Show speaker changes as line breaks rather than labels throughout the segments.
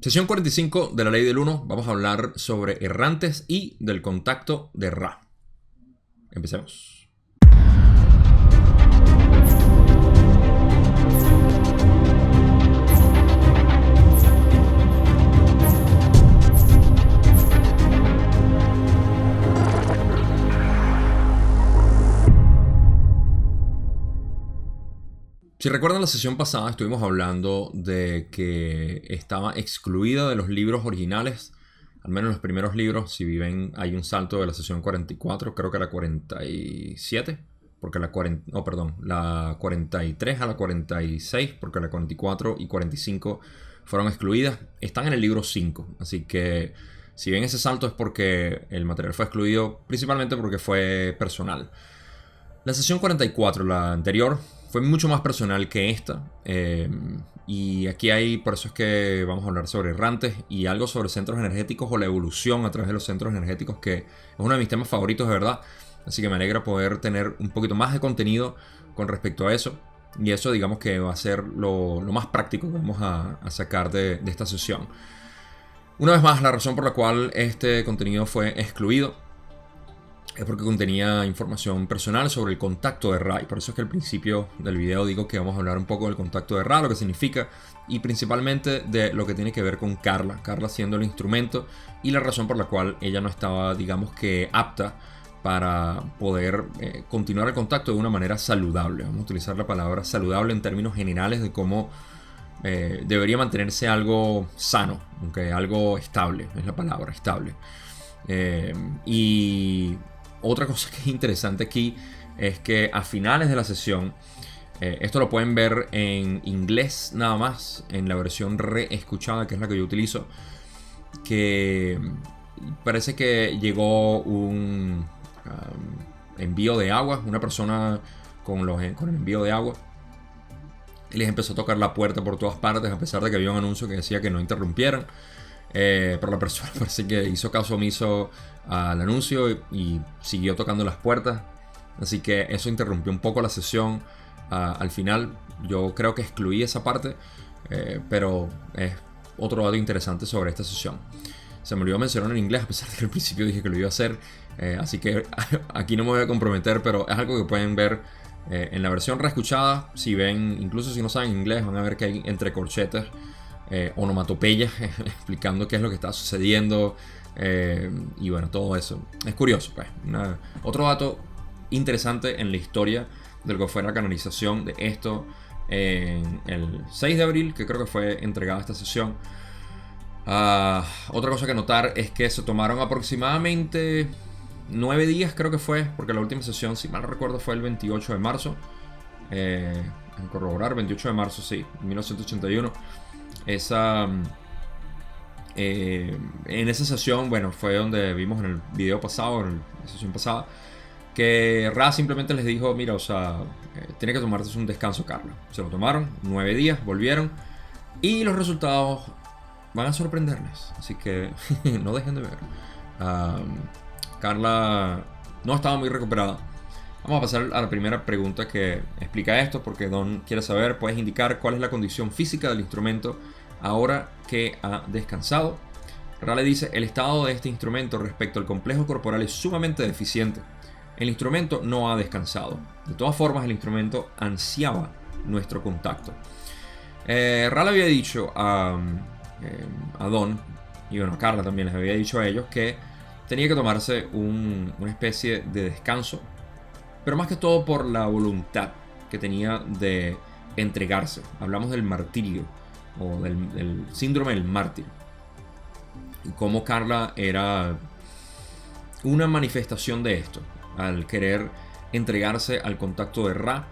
Sesión 45 de la Ley del Uno. Vamos a hablar sobre errantes y del contacto de Ra. Empecemos. Si recuerdan la sesión pasada, estuvimos hablando de que estaba excluida de los libros originales, al menos los primeros libros. Si ven, hay un salto de la sesión 44, creo que era 47, porque la 43 a la 46, porque la 44 y 45 fueron excluidas. Están en el libro 5, así que si ven ese salto es porque el material fue excluido, principalmente porque fue personal. La sesión 44, la anterior, fue mucho más personal que esta. Y aquí hay, por eso es que vamos a hablar sobre errantes y algo sobre centros energéticos o la evolución a través de los centros energéticos, que es uno de mis temas favoritos de verdad. Así que me alegra poder tener un poquito más de contenido con respecto a eso. Y eso, digamos que va a ser lo más práctico que vamos a sacar de esta sesión. Una vez más, la razón por la cual este contenido fue excluido es porque contenía información personal sobre el contacto de Ra. Y por eso es que al principio del video digo que vamos a hablar un poco del contacto de Ra, lo que significa, y principalmente de lo que tiene que ver con Carla. Carla siendo el instrumento y la razón por la cual ella no estaba, digamos que, apta para poder continuar el contacto de una manera saludable. Vamos a utilizar la palabra saludable en términos generales de cómo debería mantenerse algo sano, aunque algo estable, es la palabra, estable. Y otra cosa que es interesante aquí es que a finales de la sesión, esto lo pueden ver en inglés nada más, en la versión reescuchada, que es la que yo utilizo, que parece que llegó un envío de agua, una persona con el envío de agua, y les empezó a tocar la puerta por todas partes, a pesar de que había un anuncio que decía que no interrumpieran. Pero la persona parece que hizo caso omiso al anuncio y siguió tocando las puertas. Así que eso interrumpió un poco la sesión. Al final yo creo que excluí esa parte, pero es otro dato interesante sobre esta sesión. Se me olvidó mencionar en inglés, a pesar de que al principio dije que lo iba a hacer. Así que aquí no me voy a comprometer, pero es algo que pueden ver en la versión reescuchada. Si ven, incluso si no saben inglés, van a ver que hay entre corchetes onomatopeyas explicando qué es lo que está sucediendo, y bueno, todo eso es curioso, pues. Otro dato interesante en la historia de lo que fue la canonización de esto en el 6 de abril, que creo que fue entregada esta sesión. Otra cosa que notar es que se tomaron aproximadamente 9 días, creo que fue, porque la última sesión, si mal no recuerdo, fue el 28 de marzo. En corroborar, 28 de marzo, sí, 1981. En esa sesión, bueno, fue donde vimos en el video pasado, en la sesión pasada, que Ra simplemente les dijo: mira, o sea, tiene que tomarse un descanso, Carla. Se lo tomaron, 9 días, volvieron, y los resultados van a sorprenderles, así que no dejen de ver. Carla no estaba muy recuperada. Vamos a pasar a la primera pregunta que explica esto, porque Don quiere saber: ¿puedes indicar cuál es la condición física del instrumento ahora que ha descansado? Ra le dice: el estado de este instrumento respecto al complejo corporal es sumamente deficiente. El instrumento no ha descansado. De todas formas, el instrumento ansiaba nuestro contacto. Ra le había dicho a Don, y bueno, Carla también les había dicho a ellos que tenía que tomarse una especie de descanso, pero más que todo por la voluntad que tenía de entregarse. Hablamos del martirio, o del síndrome del mártir, y cómo Carla era una manifestación de esto, al querer entregarse al contacto de Ra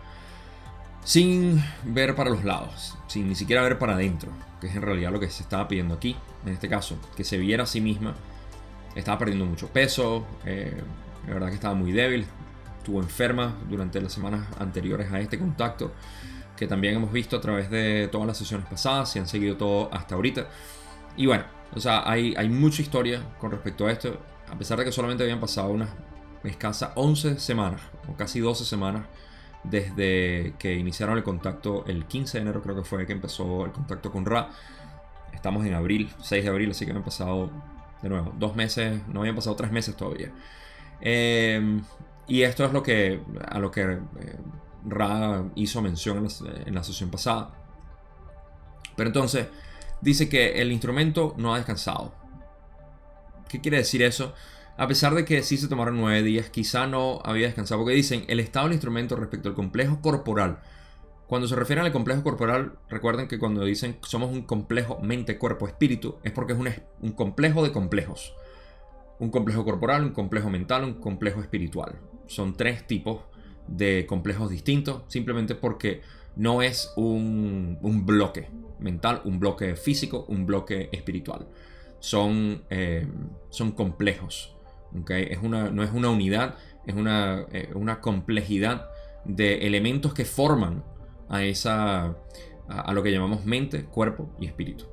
sin ver para los lados, sin ni siquiera ver para adentro, que es en realidad lo que se estaba pidiendo aquí, en este caso, que se viera a sí misma. Estaba perdiendo mucho peso, la verdad que estaba muy débil, estuvo enferma durante las semanas anteriores a este contacto, que también hemos visto a través de todas las sesiones pasadas, si han seguido todo hasta ahorita. Y bueno, o sea, hay mucha historia con respecto a esto, a pesar de que solamente habían pasado unas escasas 11 semanas, o casi 12 semanas, desde que iniciaron el contacto el 15 de enero, creo que fue que empezó el contacto con Ra. Estamos en abril, 6 de abril, así que me han pasado, de nuevo, 2 meses, no habían pasado 3 meses todavía. Y esto es a lo que Ra hizo mención en la sesión pasada. Pero entonces, dice que el instrumento no ha descansado. ¿Qué quiere decir eso? A pesar de que sí se tomaron 9 días, quizá no había descansado. Porque dicen, el estado del instrumento respecto al complejo corporal. Cuando se refieren al complejo corporal, recuerden que cuando dicen somos un complejo mente-cuerpo-espíritu, es porque es un complejo de complejos. Un complejo corporal, un complejo mental, un complejo espiritual. Son 3 tipos de complejos distintos, simplemente porque no es un bloque mental, un bloque físico, un bloque espiritual. Son complejos. ¿Okay? No es una unidad, es una complejidad de elementos que forman a lo que llamamos mente, cuerpo y espíritu.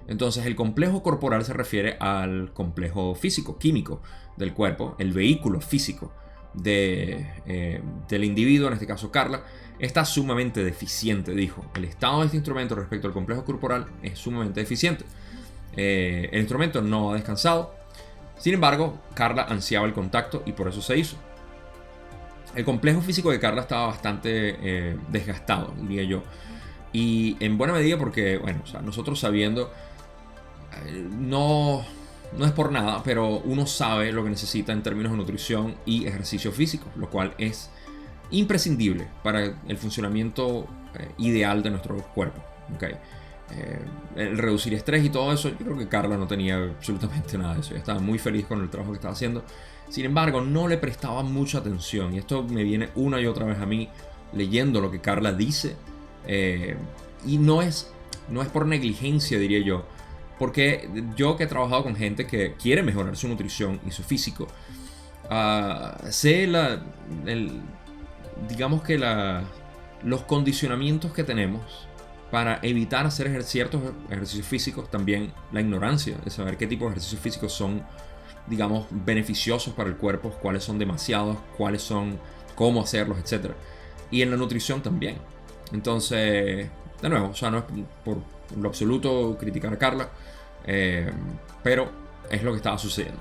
Entonces el complejo corporal se refiere al complejo físico, químico del cuerpo, el vehículo físico del individuo, en este caso Carla, está sumamente deficiente, dijo. El estado de este instrumento respecto al complejo corporal es sumamente deficiente. El instrumento no ha descansado. Sin embargo, Carla ansiaba el contacto y por eso se hizo. El complejo físico de Carla estaba bastante desgastado, diría yo. Y en buena medida porque, bueno, o sea, nosotros sabiendo, no es por nada, pero uno sabe lo que necesita en términos de nutrición y ejercicio físico, lo cual es imprescindible para el funcionamiento ideal de nuestro cuerpo. ¿Okay? El reducir estrés y todo eso, yo creo que Carla no tenía absolutamente nada de eso. Ella estaba muy feliz con el trabajo que estaba haciendo. Sin embargo, no le prestaba mucha atención. Y esto me viene una y otra vez a mí leyendo lo que Carla dice. Y no es por negligencia, diría yo. Porque yo que he trabajado con gente que quiere mejorar su nutrición y su físico, sé digamos que los condicionamientos que tenemos para evitar hacer ciertos ejercicios físicos, también la ignorancia de saber qué tipo de ejercicios físicos son, digamos, beneficiosos para el cuerpo, cuáles son demasiados, cuáles son, cómo hacerlos, etc. Y en la nutrición también. Entonces, de nuevo, o sea, no es por lo absoluto criticar a Carla, pero es lo que estaba sucediendo.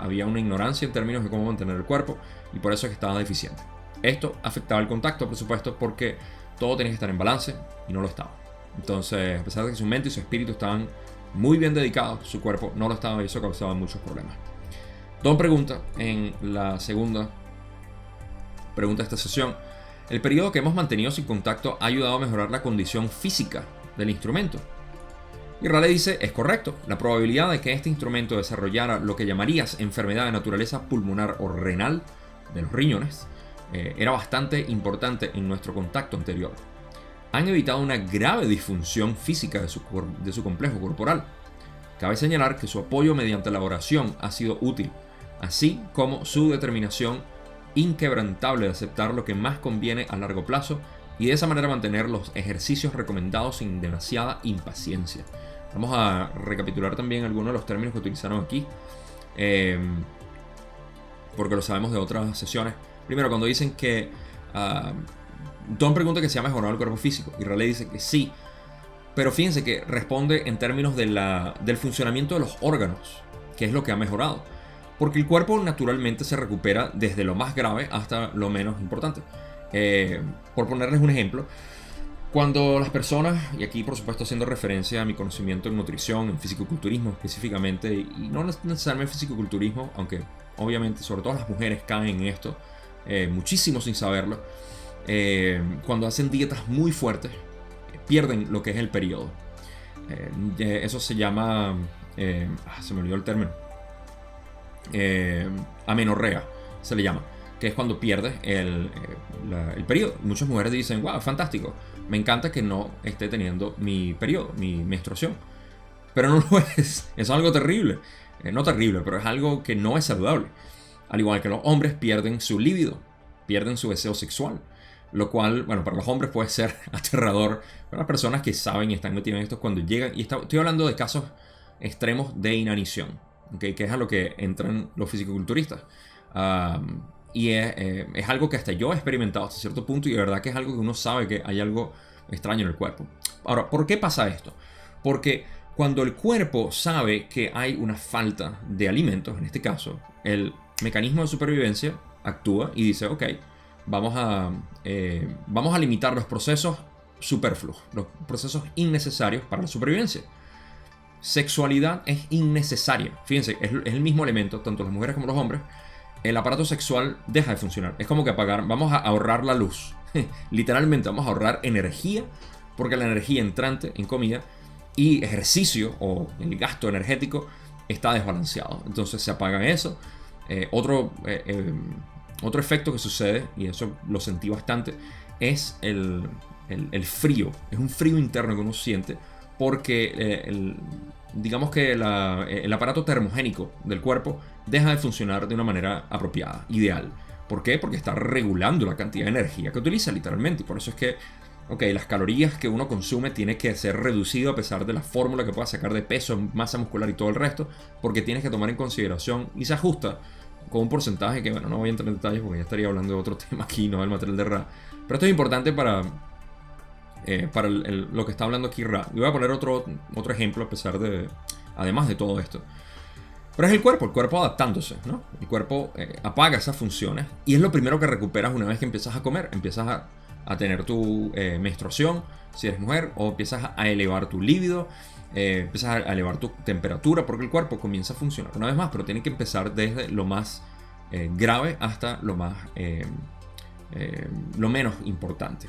Había una ignorancia en términos de cómo mantener el cuerpo y por eso es que estaba deficiente. Esto afectaba el contacto, por supuesto, porque todo tenía que estar en balance y no lo estaba. Entonces, a pesar de que su mente y su espíritu estaban muy bien dedicados, su cuerpo no lo estaba y eso causaba muchos problemas. Don pregunta en la segunda pregunta de esta sesión: ¿el periodo que hemos mantenido sin contacto ha ayudado a mejorar la condición física del instrumento? Y Raleigh dice, es correcto. La probabilidad de que este instrumento desarrollara lo que llamarías enfermedad de naturaleza pulmonar o renal de los riñones era bastante importante en nuestro contacto anterior. Han evitado una grave disfunción física de su complejo corporal. Cabe señalar que su apoyo mediante la oración ha sido útil, así como su determinación inquebrantable de aceptar lo que más conviene a largo plazo y de esa manera mantener los ejercicios recomendados sin demasiada impaciencia. Vamos a recapitular también algunos de los términos que utilizaron aquí, porque lo sabemos de otras sesiones. Primero, cuando dicen que Don pregunta que si ha mejorado el cuerpo físico y Raleigh dice que sí, pero fíjense que responde en términos del funcionamiento de los órganos, que es lo que ha mejorado, porque el cuerpo naturalmente se recupera desde lo más grave hasta lo menos importante. Por ponerles un ejemplo, cuando las personas, y aquí por supuesto haciendo referencia a mi conocimiento en nutrición, en fisicoculturismo específicamente, y no necesariamente fisicoculturismo, aunque obviamente sobre todo las mujeres caen en esto, muchísimo sin saberlo, cuando hacen dietas muy fuertes, pierden lo que es el periodo. Eso se llama, se me olvidó el término, amenorrea se le llama, que es cuando pierdes el periodo. Muchas mujeres dicen, wow, fantástico, me encanta que no esté teniendo mi periodo, mi menstruación, pero no lo es. Es algo terrible, no terrible, pero es algo que no es saludable. Al igual que los hombres pierden su líbido, pierden su deseo sexual, lo cual, bueno, para los hombres puede ser aterrador. Para las personas que saben y están metidas en esto, cuando llegan, y estoy hablando de casos extremos de inanición, ¿okay? Que es a lo que entran los fisicoculturistas. Y es algo que hasta yo he experimentado hasta cierto punto, y de verdad que es algo que uno sabe que hay algo extraño en el cuerpo. Ahora, ¿por qué pasa esto? Porque Cuando el cuerpo sabe que hay una falta de alimentos, en este caso, el mecanismo de supervivencia actúa y dice, ok, vamos a limitar los procesos superfluos, los procesos innecesarios para la supervivencia. Sexualidad es innecesaria. Fíjense, es el mismo elemento, tanto las mujeres como los hombres. El aparato sexual deja de funcionar. Es como que vamos a ahorrar la luz. Literalmente vamos a ahorrar energía, porque la energía entrante en comida y ejercicio o el gasto energético está desbalanceado. Entonces se apaga eso. Otro efecto que sucede, y eso lo sentí bastante, es el frío. Es un frío interno que uno siente porque digamos que el aparato termogénico del cuerpo deja de funcionar de una manera apropiada, ideal. ¿Por qué? Porque está regulando la cantidad de energía que utiliza literalmente. Y por eso es que las calorías que uno consume tiene que ser reducido a pesar de la fórmula que pueda sacar de peso, masa muscular y todo el resto, porque tienes que tomar en consideración y se ajusta con un porcentaje que, bueno, no voy a entrar en detalles porque ya estaría hablando de otro tema aquí, no del material de Ra. Pero esto es importante para lo que está hablando aquí Ra. Y voy a poner otro ejemplo además de todo esto. Pero es el cuerpo adaptándose, ¿no? El cuerpo apaga esas funciones y es lo primero que recuperas una vez que empiezas a comer. Empiezas a tener tu menstruación, si eres mujer, o empiezas a elevar tu líbido, empiezas a elevar tu temperatura, porque el cuerpo comienza a funcionar una vez más, pero tiene que empezar desde lo más grave hasta lo menos importante.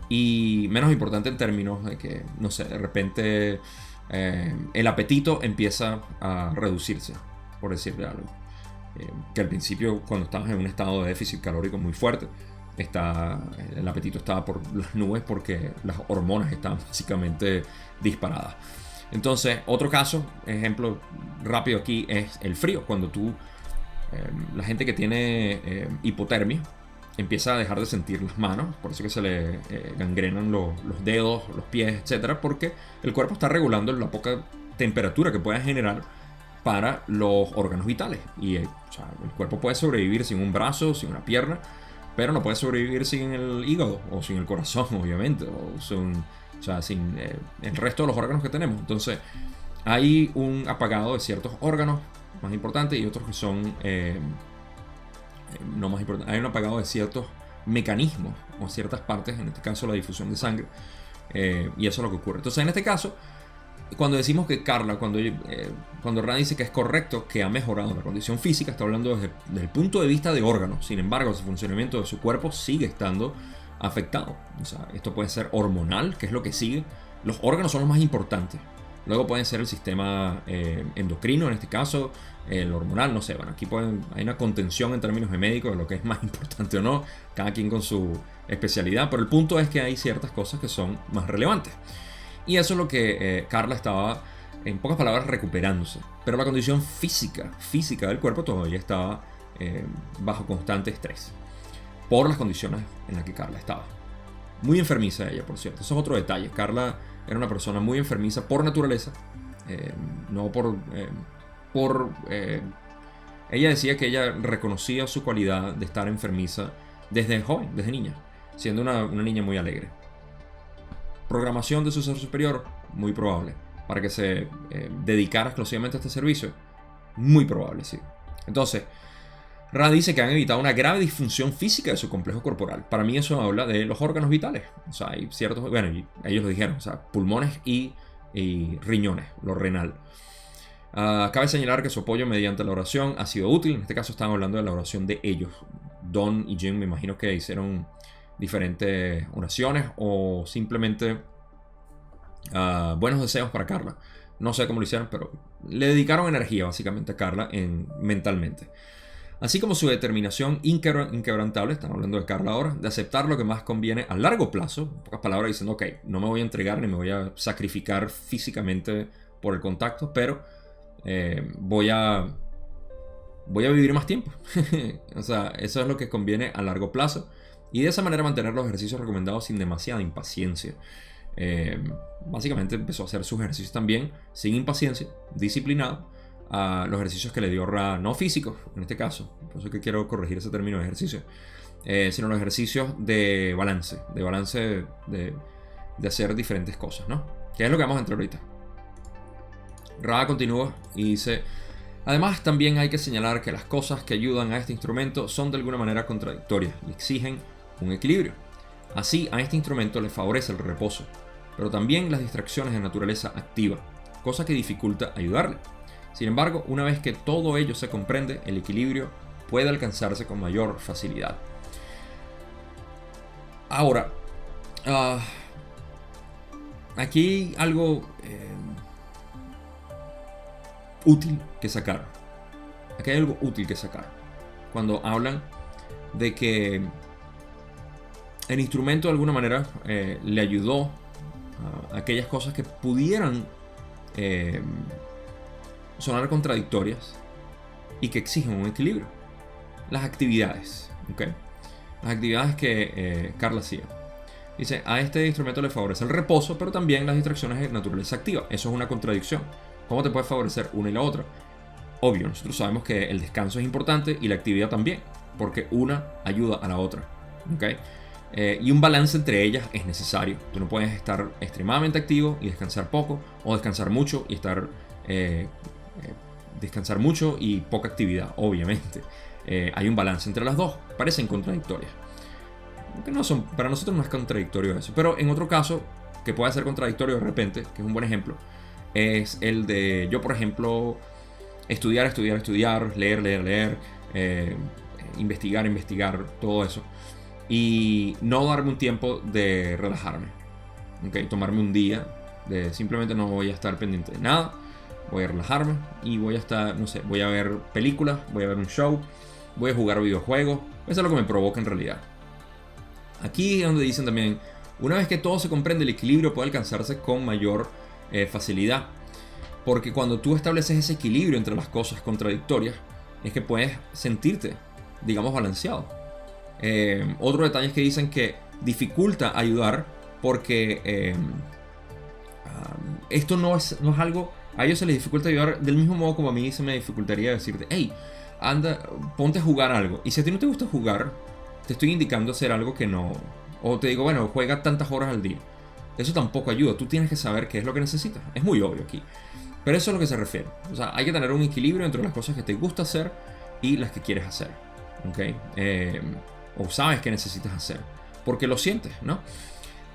Y menos importante en términos de que, no sé, de repente el apetito empieza a reducirse, por decirle algo. Que al principio, cuando estabas en un estado de déficit calórico muy fuerte, el apetito estaba por las nubes porque las hormonas estaban básicamente disparadas. Entonces, otro caso, ejemplo rápido aquí, es el frío. Cuando la gente que tiene hipotermia empieza a dejar de sentir las manos, por eso que se le gangrenan los dedos, los pies, etcétera, porque el cuerpo está regulando la poca temperatura que puede generar para los órganos vitales. Y el cuerpo puede sobrevivir sin un brazo, sin una pierna, pero no puede sobrevivir sin el hígado o sin el corazón, obviamente, sin el resto de los órganos que tenemos. Entonces, hay un apagado de ciertos órganos más importantes y otros que son no más importantes. Hay un apagado de ciertos mecanismos o ciertas partes, en este caso la difusión de sangre, y eso es lo que ocurre. Entonces, en este caso, cuando decimos que Carla, cuando Ra dice que es correcto, que ha mejorado la condición física, está hablando desde el punto de vista de órganos. Sin embargo, el funcionamiento de su cuerpo sigue estando afectado. O sea, esto puede ser hormonal, que es lo que sigue. Los órganos son los más importantes. Luego pueden ser el sistema endocrino, en este caso, el hormonal, no sé. Bueno, aquí hay una contención en términos de médicos de lo que es más importante o no, cada quien con su especialidad, pero el punto es que hay ciertas cosas que son más relevantes. Y eso es lo que Carla estaba, en pocas palabras, recuperándose. Pero la condición física del cuerpo todavía estaba bajo constante estrés por las condiciones en las que Carla estaba. Muy enfermiza ella, por cierto. Eso es otro detalle. Carla era una persona muy enfermiza por naturaleza. No por... ella decía que ella reconocía su cualidad de estar enfermiza desde joven, desde niña, siendo una niña muy alegre. Programación de su ser superior, muy probable. Para que se dedicara exclusivamente a este servicio, muy probable, sí. Entonces, Ra dice que han evitado una grave disfunción física de su complejo corporal. Para mí eso habla de los órganos vitales. O sea, hay ciertos, bueno, ellos lo dijeron, o sea, pulmones y riñones, lo renal. Cabe señalar que su apoyo mediante la oración ha sido útil. En este caso están hablando de la oración de ellos. Don y Jim me imagino que hicieron diferentes oraciones o simplemente buenos deseos para Carla. No sé cómo lo hicieron, pero le dedicaron energía básicamente a Carla mentalmente. Así como su determinación inquebrantable, están hablando de Carla ahora, de aceptar lo que más conviene a largo plazo. En pocas palabras diciendo, ok, no me voy a entregar ni me voy a sacrificar físicamente por el contacto, pero voy a vivir más tiempo. O sea, eso es lo que conviene a largo plazo. Y de esa manera mantener los ejercicios recomendados sin demasiada impaciencia. Básicamente empezó a hacer sus ejercicios también sin impaciencia, disciplinado, a los ejercicios que le dio Ra, no físicos en este caso, por eso es que quiero corregir ese término de ejercicio, sino los ejercicios de balance de hacer diferentes cosas, ¿no? Que es lo que vamos a entrar ahorita. Ra continúa y dice: además, también hay que señalar que las cosas que ayudan a este instrumento son de alguna manera contradictorias y exigen un equilibrio. Así, a este instrumento le favorece el reposo, pero también las distracciones de naturaleza activa, cosa que dificulta ayudarle. Sin embargo, una vez que todo ello se comprende, el equilibrio puede alcanzarse con mayor facilidad. Ahora, aquí hay algo útil que sacar. Aquí hay algo útil que sacar. Cuando hablan de que el instrumento de alguna manera le ayudó a aquellas cosas que pudieran sonar contradictorias y que exigen un equilibrio. Las actividades, ¿ok? Las actividades que Carl hacía. Dice: a este instrumento le favorece el reposo, pero también las distracciones de naturaleza activa. Eso es una contradicción. ¿Cómo te puede favorecer una y la otra? Obvio, nosotros sabemos que el descanso es importante y la actividad también, porque una ayuda a la otra, ¿ok? Y un balance entre ellas es necesario. Tú no puedes estar extremadamente activo y descansar poco, o descansar mucho y descansar mucho y poca actividad, obviamente. Hay un balance entre las dos. Parecen contradictorias. Que no son, para nosotros no es contradictorio eso. Pero en otro caso, que puede ser contradictorio de repente, que es un buen ejemplo, es el de yo, por ejemplo, estudiar, leer, investigar, todo eso. Y no darme un tiempo de relajarme. ¿Okay? Tomarme un día de simplemente no voy a estar pendiente de nada. Voy a relajarme y voy a estar, no sé, voy a ver películas, voy a ver un show, voy a jugar videojuegos. Eso es lo que me provoca en realidad. Aquí es donde dicen también: una vez que todo se comprende, el equilibrio puede alcanzarse con mayor facilidad. Porque cuando tú estableces ese equilibrio entre las cosas contradictorias, es que puedes sentirte, digamos, balanceado. Otro detalle es que dicen que dificulta ayudar porque esto no es algo... A ellos se les dificulta ayudar del mismo modo como a mí se me dificultaría decirte: hey, anda, ponte a jugar algo. Y si a ti no te gusta jugar, te estoy indicando hacer algo que no... O te digo, bueno, juega tantas horas al día. Eso tampoco ayuda. Tú tienes que saber qué es lo que necesitas. Es muy obvio aquí. Pero eso es lo que se refiere. O sea, hay que tener un equilibrio entre las cosas que te gusta hacer y las que quieres hacer. ¿Ok? O sabes que necesitas hacer. Porque lo sientes, ¿no?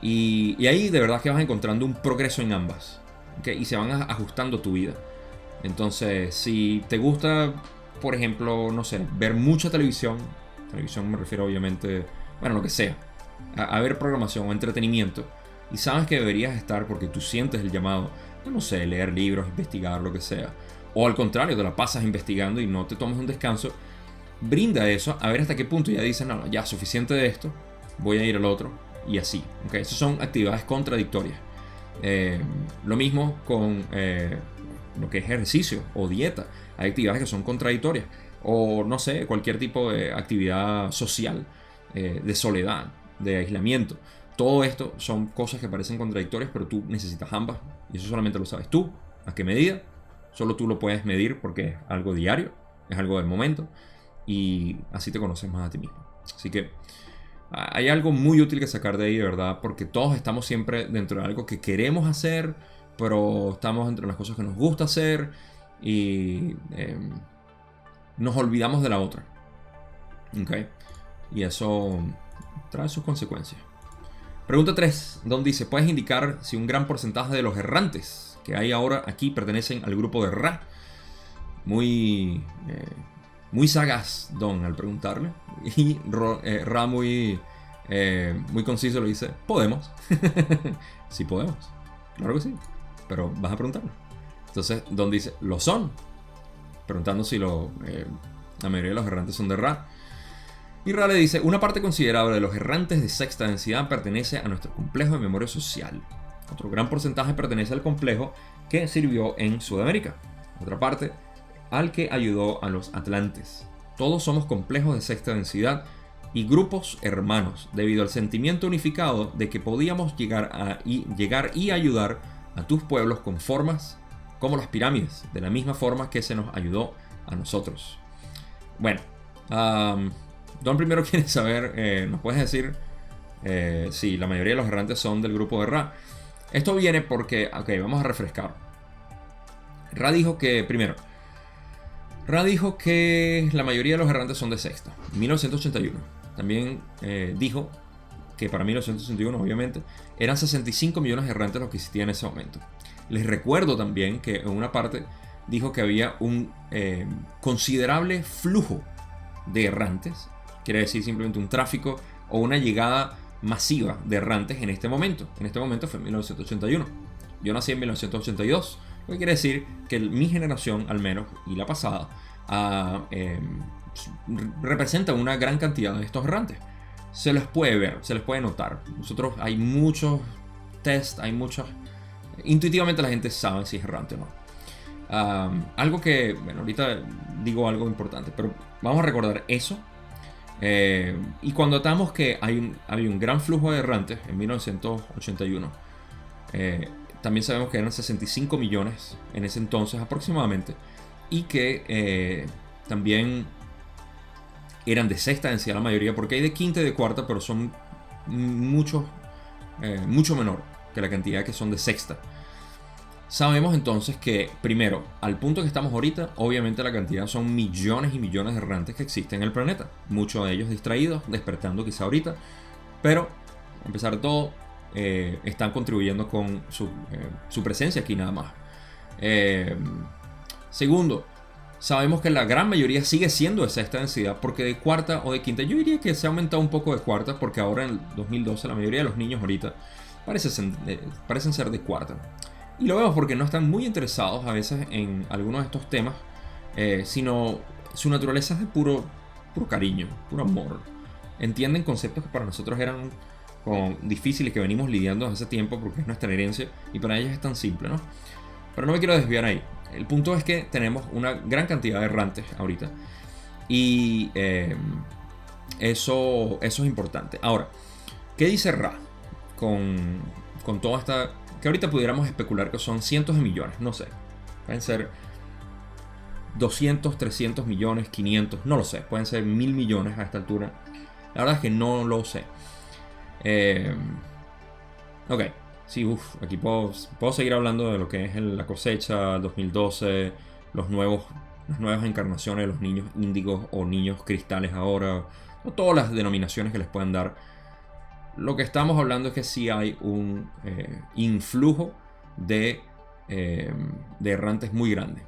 Y ahí de verdad que vas encontrando un progreso en ambas. ¿Okay? Y se van ajustando tu vida. Entonces, si te gusta, por ejemplo, no sé, ver mucha televisión me refiero obviamente, bueno, lo que sea, a ver programación o entretenimiento, y sabes que deberías estar porque tú sientes el llamado, no sé, leer libros, investigar, lo que sea, o al contrario, te la pasas investigando y no te tomas un descanso, brinda eso, a ver hasta qué punto ya dices: no, ya suficiente de esto, voy a ir al otro, y así. ¿Okay? Esas son actividades contradictorias. Lo mismo con lo que es ejercicio o dieta. Hay actividades que son contradictorias. O no sé, cualquier tipo de actividad social, de soledad, de aislamiento. Todo esto son cosas que parecen contradictorias, pero tú necesitas ambas. Y eso solamente lo sabes tú. ¿A qué medida? Solo tú lo puedes medir porque es algo diario, es algo del momento. Y así te conoces más a ti mismo. Así que hay algo muy útil que sacar de ahí, de verdad, porque todos estamos siempre dentro de algo que queremos hacer, pero estamos entre las cosas que nos gusta hacer y nos olvidamos de la otra. ¿Okay? Y eso trae sus consecuencias. Pregunta 3, donde dice: ¿puedes indicar si un gran porcentaje de los errantes que hay ahora aquí pertenecen al grupo de Ra? Muy sagaz Don al preguntarle. Y Ra muy conciso le dice: podemos. Sí podemos. Claro que sí. Pero vas a preguntarlo. Entonces Don dice: lo son. Preguntando si la mayoría de los errantes son de Ra. Y Ra le dice: una parte considerable de los errantes de sexta densidad pertenece a nuestro complejo de memoria social. Otro gran porcentaje pertenece al complejo que sirvió en Sudamérica. Otra parte al que ayudó a los atlantes. Todos somos complejos de sexta densidad y grupos hermanos, debido al sentimiento unificado de que podíamos llegar y ayudar a tus pueblos con formas como las pirámides, de la misma forma que se nos ayudó a nosotros. Bueno, Don primero quiere saber, ¿nos puedes decir si la mayoría de los errantes son del grupo de Ra? Esto viene porque, ok, vamos a refrescar. Ra dijo que, primero, Ra dijo que la mayoría de los errantes son de sexta, 1981. También dijo que para 1981, obviamente, eran 65 millones de errantes los que existían en ese momento. Les recuerdo también que en una parte dijo que había un considerable flujo de errantes, quiere decir simplemente un tráfico o una llegada masiva de errantes en este momento. En este momento fue en 1981. Yo nací en 1982, lo que quiere decir que mi generación, al menos, y la pasada, representa una gran cantidad de estos errantes. Se les puede ver, se les puede notar. Nosotros hay muchos test, hay muchos. Intuitivamente la gente sabe si es errante o no. Algo que, bueno, ahorita digo algo importante, pero vamos a recordar eso. Y cuando notamos que había un gran flujo de errantes en 1981, también sabemos que eran 65 millones en ese entonces aproximadamente, y que también eran de sexta densidad la mayoría, porque hay de quinta y de cuarta, pero son mucho menor que la cantidad que son de sexta. Sabemos entonces que, primero, al punto que estamos ahorita, obviamente la cantidad son millones y millones de errantes que existen en el planeta. Muchos de ellos distraídos, despertando quizá ahorita. Pero, a pesar de todo, están contribuyendo con su presencia aquí nada más. Segundo, sabemos que la gran mayoría sigue siendo de sexta densidad, porque de cuarta o de quinta, yo diría que se ha aumentado un poco de cuarta, porque ahora en el 2012 la mayoría de los niños ahorita parecen ser de cuarta. Y lo vemos porque no están muy interesados a veces en algunos de estos temas, sino su naturaleza es de puro cariño, puro amor. Entienden conceptos que para nosotros eran difíciles, que venimos lidiando desde hace tiempo porque es nuestra herencia, y para ellos es tan simple, ¿no? Pero no me quiero desviar ahí. El punto es que tenemos una gran cantidad de errantes ahorita, y eso es importante. Ahora, ¿qué dice Ra con toda esta, que ahorita pudiéramos especular que son cientos de millones? No sé, pueden ser 200, 300 millones, 500, no lo sé, pueden ser 1000 millones a esta altura. La verdad es que no lo sé. Ok, sí, aquí puedo seguir hablando de lo que es la cosecha 2012, las nuevas encarnaciones de los niños índigos o niños cristales ahora, o todas las denominaciones que les puedan dar. Lo que estamos hablando es que sí hay un influjo de errantes muy grande.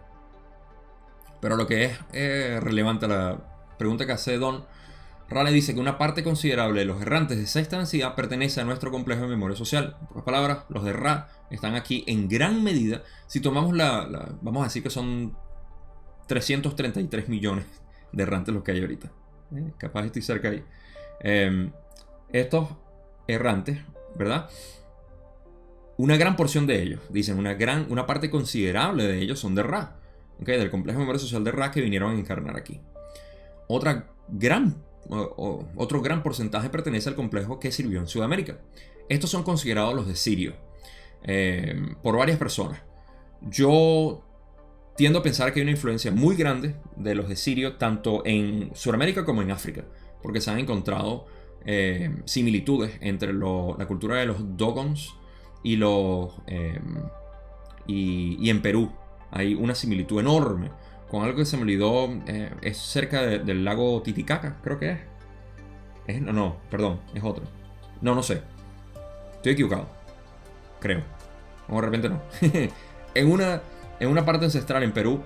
Pero lo que es relevante a la pregunta que hace Don, Raleigh dice que una parte considerable de los errantes de sexta densidad pertenece a nuestro complejo de memoria social. En pocas palabras, los de Ra están aquí en gran medida. Si tomamos vamos a decir que son 333 millones de errantes los que hay ahorita. Capaz estoy cerca ahí. Estos errantes, ¿verdad? Una gran porción de ellos, dicen, una parte considerable de ellos son de Ra, ¿okay? Del complejo de memoria social de Ra, que vinieron a encarnar aquí. Otro gran porcentaje pertenece al complejo que sirvió en Sudamérica. Estos son considerados los de Sirio por varias personas. Yo tiendo a pensar que hay una influencia muy grande de los de Sirio tanto en Sudamérica como en África, porque se han encontrado similitudes entre la cultura de los Dogons y y en Perú hay una similitud enorme con algo que se me olvidó. Es cerca del lago Titicaca, creo que es. No, perdón, es otro. No sé. Estoy equivocado. Creo. O de repente no. en una parte ancestral en Perú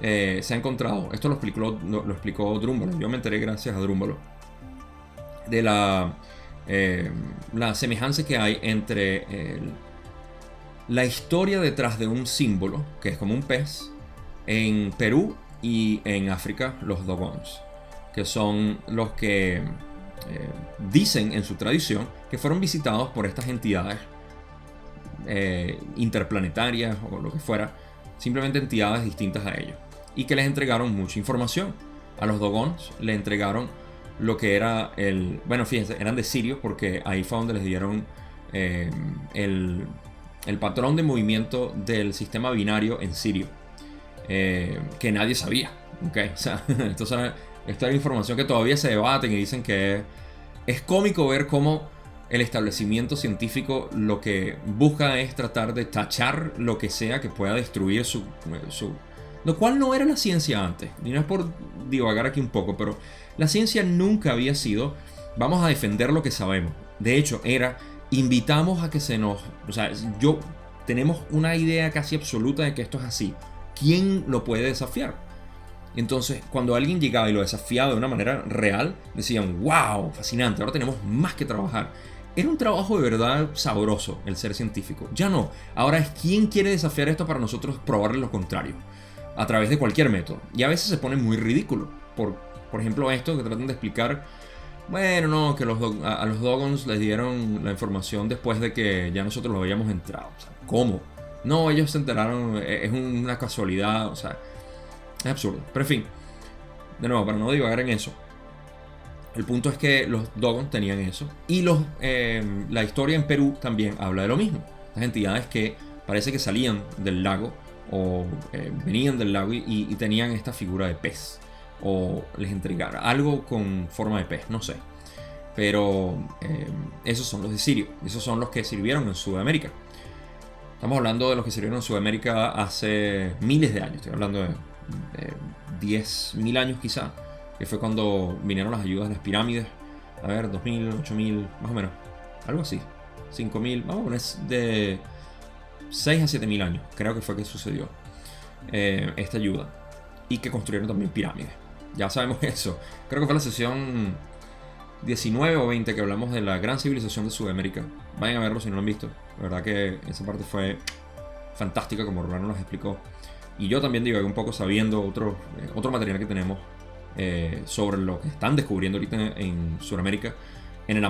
se ha encontrado, esto lo explicó Drúmbalo, yo me enteré gracias a Drúmbalo, de la semejanza que hay entre la historia detrás de un símbolo, que es como un pez, en Perú y en África, los Dogons, que son los que dicen en su tradición que fueron visitados por estas entidades interplanetarias o lo que fuera, simplemente entidades distintas a ellos, y que les entregaron mucha información. A los Dogons le entregaron lo que era bueno, fíjense, eran de Sirio, porque ahí fue donde les dieron el patrón de movimiento del sistema binario en Sirio, que nadie sabía, ¿okay? O sea, esta era información que todavía se debaten y dicen que es cómico ver cómo el establecimiento científico lo que busca es tratar de tachar lo que sea que pueda destruir lo cual no era la ciencia antes. Y no es por divagar aquí un poco, pero la ciencia nunca había sido vamos a defender lo que sabemos. De hecho, era invitamos a que se nos... O sea, tenemos una idea casi absoluta de que esto es así. ¿Quién lo puede desafiar? Entonces, cuando alguien llegaba y lo desafiaba de una manera real, decían, wow, fascinante, ahora tenemos más que trabajar. Era un trabajo de verdad sabroso el ser científico. Ya no, ahora es quién quiere desafiar esto para nosotros probarle lo contrario, a través de cualquier método. Y a veces se pone muy ridículo. Por ejemplo, esto que tratan de explicar, bueno, no, que a los Dogons les dieron la información después de que ya nosotros lo habíamos entrado. O sea, ¿cómo? No, ellos se enteraron, es una casualidad, o sea... Es absurdo. Pero en fin, de nuevo, para no divagar en eso, el punto es que los Dogon tenían eso. Y la historia en Perú también habla de lo mismo. Las entidades que parece que salían del lago o venían del lago y tenían esta figura de pez. O les entregaron algo con forma de pez, no sé. Pero esos son los de Sirio. Esos son los que sirvieron en Sudamérica. Estamos hablando de los que sirvieron en Sudamérica hace miles de años. Estoy hablando de 10.000 años quizá, que fue cuando vinieron las ayudas de las pirámides. A ver, 2.000, 8.000, más o menos, algo así, 5.000, vamos a poner de 6 a 7.000 años, creo que fue que sucedió esta ayuda, y que construyeron también pirámides. Ya sabemos eso. Creo que fue la sesión 19 o 20 que hablamos de la gran civilización de Sudamérica. Vayan a verlo si no lo han visto. La verdad que esa parte fue fantástica, como Rolando nos explicó. Y yo también digo un poco sabiendo otro material que tenemos sobre lo que están descubriendo ahorita en Sudamérica, en el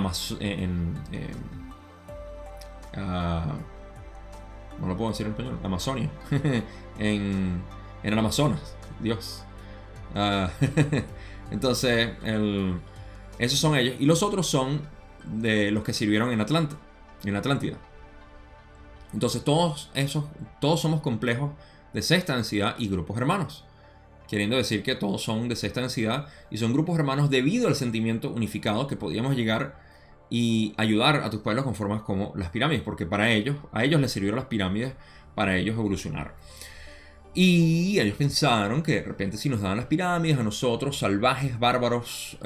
no lo puedo decir en español, Amazonia, en el Amazonas, Dios. Entonces, esos son ellos. Y los otros son de los que sirvieron en Atlántida. Entonces, todos somos complejos de sexta densidad y grupos hermanos, queriendo decir que todos son de sexta densidad y son grupos hermanos debido al sentimiento unificado que podíamos llegar y ayudar a tus pueblos con formas como las pirámides, porque a ellos les sirvieron las pirámides para ellos evolucionar. Y ellos pensaron que de repente si nos daban las pirámides a nosotros, salvajes, bárbaros,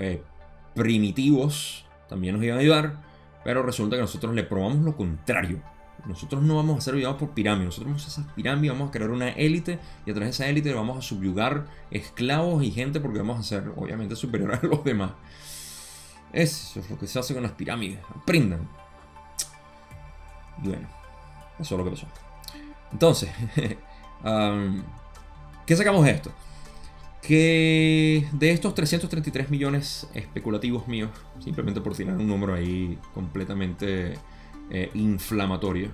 primitivos, también nos iban a ayudar, pero resulta que nosotros le probamos lo contrario. Nosotros no vamos a ser ayudados por pirámides. Nosotros vamos a esas pirámides, vamos a crear una élite y a través de esa élite vamos a subyugar esclavos y gente porque vamos a ser obviamente superiores a los demás. Eso es lo que se hace con las pirámides. Aprendan. Y bueno, eso es lo que pasó. Entonces, ¿qué sacamos de esto? Que de estos 333 millones especulativos míos, simplemente por tirar un número ahí completamente inflamatorio,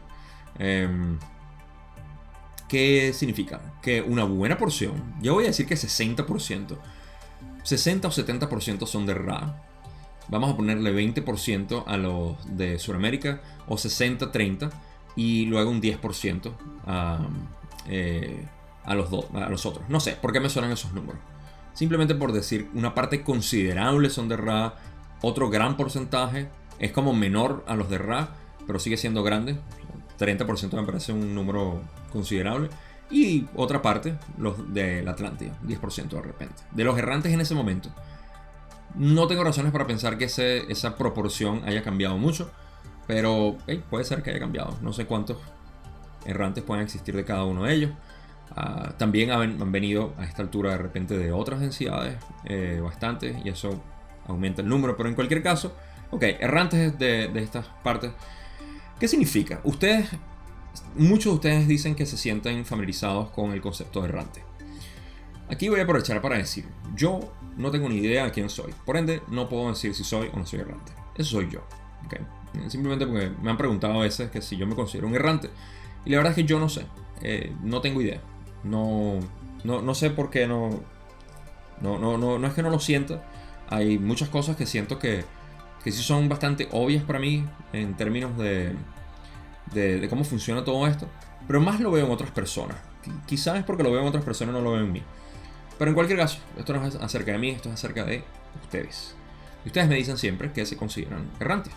¿qué significa? Que una buena porción, yo voy a decir que 60%, 60 o 70% son de Ra. Vamos a ponerle 20% a los de Sudamérica, o 60-30, y luego un 10% a los otros. No sé por qué me suenan esos números. Simplemente por decir, una parte considerable son de Ra, otro gran porcentaje es como menor a los de Ra, pero sigue siendo grande. 30% me parece un número considerable. Y otra parte, los de la Atlántida, 10% de repente. De los errantes en ese momento, no tengo razones para pensar que esa proporción haya cambiado mucho, pero puede ser que haya cambiado. No sé cuántos errantes pueden existir de cada uno de ellos. También han venido a esta altura de repente de otras densidades, bastantes, y eso aumenta el número. Pero en cualquier caso, errantes de estas partes. ¿Qué significa? Muchos de ustedes dicen que se sienten familiarizados con el concepto de errante. Aquí voy a aprovechar para decir, yo no tengo ni idea de quién soy, por ende no puedo decir si soy o no soy errante. Eso soy yo, simplemente porque me han preguntado a veces que si yo me considero un errante, y la verdad es que yo no sé, no tengo idea, no sé por qué, no es que no lo sienta. Hay muchas cosas que siento que sí son bastante obvias para mí en términos de cómo funciona todo esto, pero más lo veo en otras personas. Quizás es porque lo veo en otras personas y no lo veo en mí. Pero en cualquier caso, esto no es acerca de mí, esto es acerca de ustedes. Y ustedes me dicen siempre que se consideran errantes.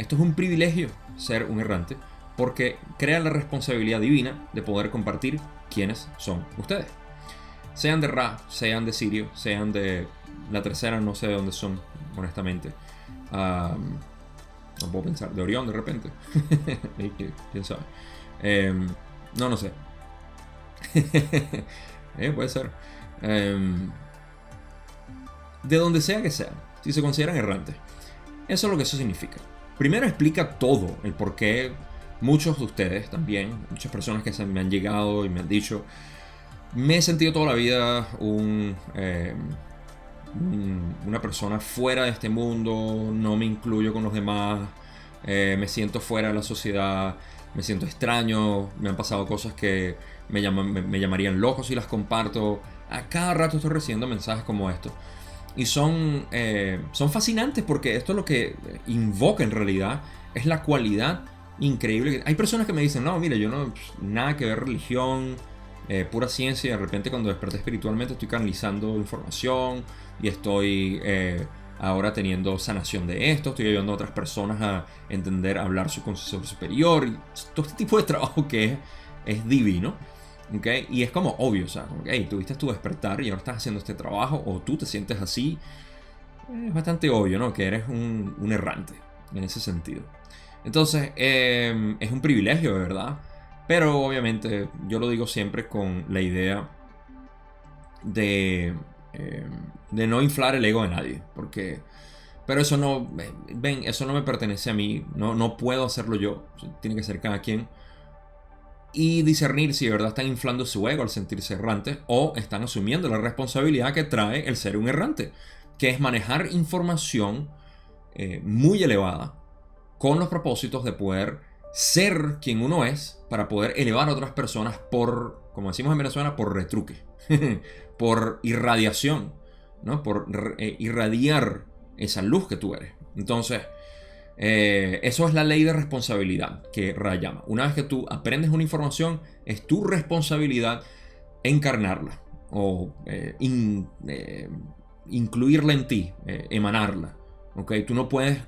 esto es un privilegio ser un errante, porque crea la responsabilidad divina de poder compartir quiénes son ustedes. Sean de Ra, sean de Sirio, sean de la tercera, no sé de dónde son, honestamente. No puedo pensar, de Orión de repente. ¿Quién sabe? No sé. Puede ser. De donde sea que sean, si se consideran errantes. Eso es lo que eso significa. Primero explica todo, el por qué muchos de ustedes también, muchas personas que me han llegado y me han dicho, me he sentido toda la vida una persona fuera de este mundo, no me incluyo con los demás, me siento fuera de la sociedad, me siento extraño, me han pasado cosas que me llamarían loco si las comparto. A cada rato estoy recibiendo mensajes como estos. Y son fascinantes, porque esto es lo que invoca en realidad, es la cualidad increíble. Hay personas que me dicen, no, mira, yo no, nada que ver religión, pura ciencia, y de repente cuando desperté espiritualmente estoy canalizando información y estoy ahora teniendo sanación de esto, estoy ayudando a otras personas a entender, a hablar su concepto superior, y todo este tipo de trabajo que es divino. ¿Okay? Y es como obvio, o sea, como que, hey, tuviste tu despertar y ahora estás haciendo este trabajo, o tú te sientes así. Es bastante obvio, ¿no? Que eres un errante en ese sentido. Entonces, es un privilegio, de verdad. Pero obviamente yo lo digo siempre con la idea de no inflar el ego de nadie. Pero eso no, eso no me pertenece a mí. No puedo hacerlo yo. Tiene que ser cada quien. Y discernir si de verdad están inflando su ego al sentirse errantes, o están asumiendo la responsabilidad que trae el ser un errante, que es manejar información muy elevada con los propósitos de poder ser quien uno es, para poder elevar a otras personas por, como decimos en Venezuela, por retruque, por irradiación, ¿no? Por irradiar esa luz que tú eres. Entonces, eso es la ley de responsabilidad que Ra llama. Una vez que tú aprendes una información, es tu responsabilidad encarnarla o incluirla en ti, emanarla. ¿Okay? Tú no puedes...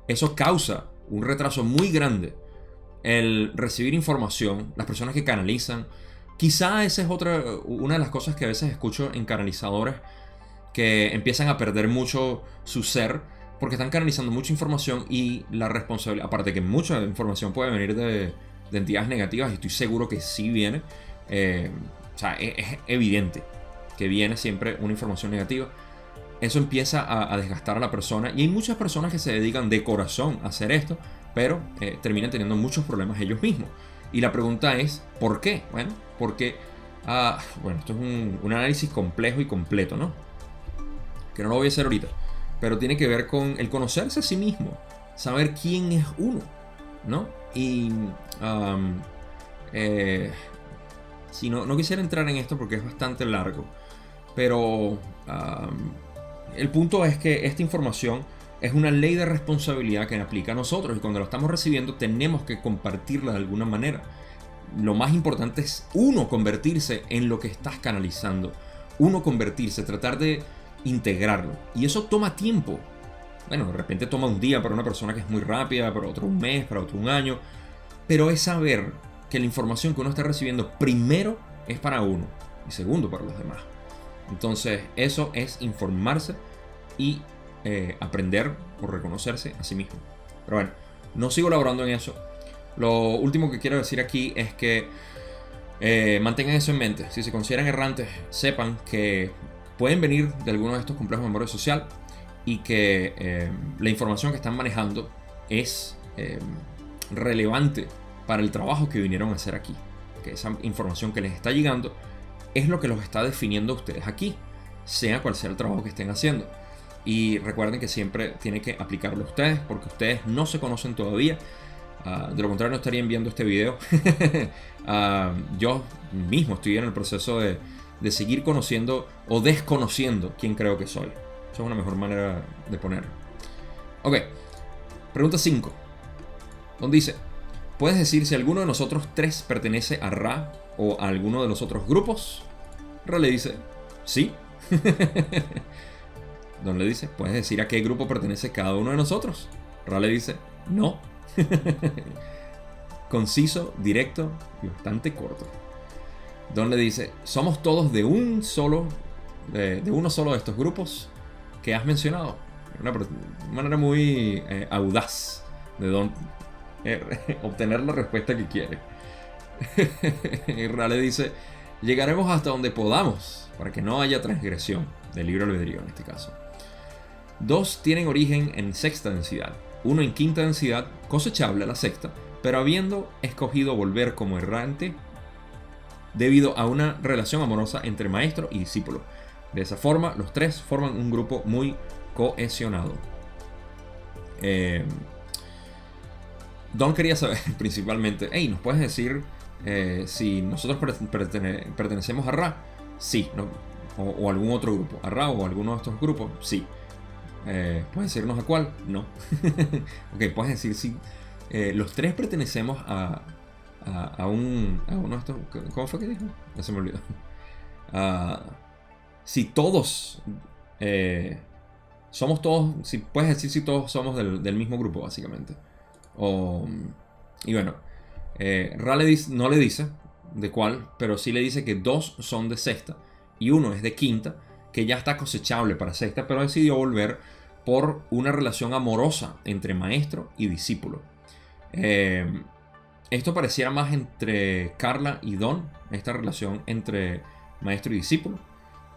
eso causa un retraso muy grande, el recibir información, las personas que canalizan. Quizá esa es una de las cosas que a veces escucho en canalizadores, que empiezan a perder mucho su ser, porque están canalizando mucha información, y la responsabilidad, aparte de que mucha información puede venir de entidades negativas, y estoy seguro que sí viene, o sea, es evidente que viene siempre una información negativa. Eso empieza a desgastar a la persona, y hay muchas personas que se dedican de corazón a hacer esto, pero terminan teniendo muchos problemas ellos mismos. Y la pregunta es, ¿por qué? Bueno, porque esto es un análisis complejo y completo, ¿no? Que no lo voy a hacer ahorita, pero tiene que ver con el conocerse a sí mismo, saber quién es uno, ¿no? Y si no quisiera entrar en esto porque es bastante largo, pero el punto es que esta información es una ley de responsabilidad que aplica a nosotros, y cuando la estamos recibiendo tenemos que compartirla de alguna manera. Lo más importante es uno convertirse en lo que estás canalizando, uno convertirse, tratar de integrarlo, y eso toma tiempo. Bueno, de repente toma un día para una persona que es muy rápida, para otro un mes, para otro un año, pero es saber que la información que uno está recibiendo primero es para uno y segundo para los demás. Entonces eso es informarse y aprender o reconocerse a sí mismo. Pero bueno, no sigo elaborando en eso. Lo último que quiero decir aquí es que mantengan eso en mente. Si se consideran errantes, sepan que pueden venir de alguno de estos complejos de memoria social, y que la información que están manejando es relevante para el trabajo que vinieron a hacer aquí. Que esa información que les está llegando es lo que los está definiendo a ustedes aquí, sea cual sea el trabajo que estén haciendo. Y recuerden que siempre tienen que aplicarlo a ustedes, porque ustedes no se conocen todavía. De lo contrario no estarían viendo este video. Yo mismo estoy en el proceso de seguir conociendo o desconociendo quién creo que soy. Esa es una mejor manera de ponerlo. Ok, pregunta 5, donde dice: ¿puedes decir si alguno de nosotros tres pertenece a Ra o a alguno de los otros grupos? Ra le dice: sí. Don le dice: ¿puedes decir a qué grupo pertenece cada uno de nosotros? Rale dice, no. Conciso, directo y bastante corto. Don le dice, somos todos de uno solo de estos grupos que has mencionado. Una manera muy audaz de Don obtener la respuesta que quiere. Y Rale dice, llegaremos hasta donde podamos para que no haya transgresión del libre albedrío en este caso. Dos tienen origen en sexta densidad, uno en quinta densidad, cosechable a la sexta, pero habiendo escogido volver como errante debido a una relación amorosa entre maestro y discípulo. De esa forma, los tres forman un grupo muy cohesionado. Don quería saber principalmente, hey, ¿nos puedes decir si nosotros pertenecemos a Ra? Sí, no, o algún otro grupo. ¿A Ra o alguno de estos grupos? Sí. ¿Puedes decirnos a cuál? No. Ok, puedes decir si los tres pertenecemos a uno de estos. ¿Cómo fue que dijo? Ya se me olvidó. Si todos somos todos, si puedes decir si todos somos del mismo grupo, básicamente. Y bueno, Ra no le dice de cuál, pero sí le dice que dos son de sexta y uno es de quinta, que ya está cosechable para sexta, pero decidió volver por una relación amorosa entre maestro y discípulo. Esto pareciera más entre Carla y Don, esta relación entre maestro y discípulo,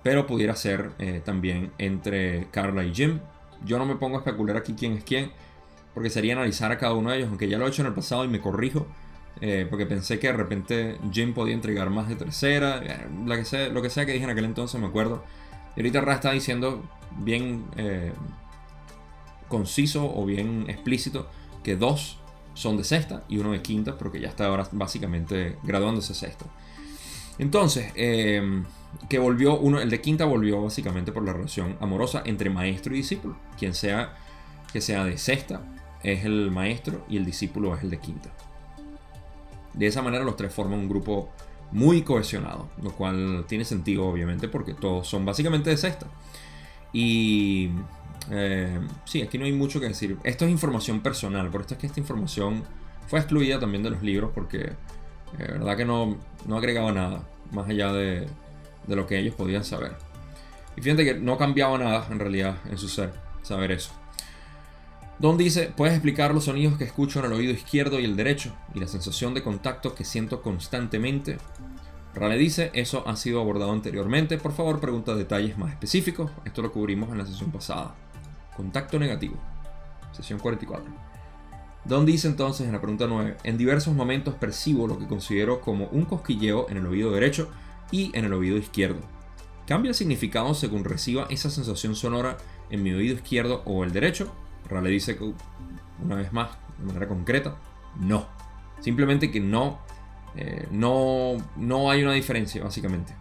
pero pudiera ser también entre Carla y Jim. Yo no me pongo a especular aquí quién es quién, porque sería analizar a cada uno de ellos, aunque ya lo he hecho en el pasado y me corrijo, porque pensé que de repente Jim podía entregar más de tercera, lo que sea que dije en aquel entonces, me acuerdo. Y ahorita Ra está diciendo bien conciso o bien explícito que dos son de sexta y uno de quinta, porque ya está ahora básicamente graduándose sexta. Entonces, que volvió el de quinta volvió básicamente por la relación amorosa entre maestro y discípulo. Quien sea que sea de sexta es el maestro y el discípulo es el de quinta. De esa manera los tres forman un grupo muy cohesionado, lo cual tiene sentido obviamente porque todos son básicamente de sexta. Y sí, aquí no hay mucho que decir. Esto es información personal, por esto es que esta información fue excluida también de los libros porque verdad que no agregaba nada más allá de lo que ellos podían saber. Y fíjate que no cambiaba nada en realidad en su ser saber eso. Don dice, ¿puedes explicar los sonidos que escucho en el oído izquierdo y el derecho y la sensación de contacto que siento constantemente? Ra le dice, eso ha sido abordado anteriormente, por favor pregunta detalles más específicos. Esto lo cubrimos en la sesión pasada. Contacto negativo, sesión 44. Don dice entonces en la pregunta 9, en diversos momentos percibo lo que considero como un cosquilleo en el oído derecho y en el oído izquierdo. ¿Cambia el significado según reciba esa sensación sonora en mi oído izquierdo o el derecho? Ra le dice una vez más, de manera concreta, no. Simplemente que no hay una diferencia, básicamente.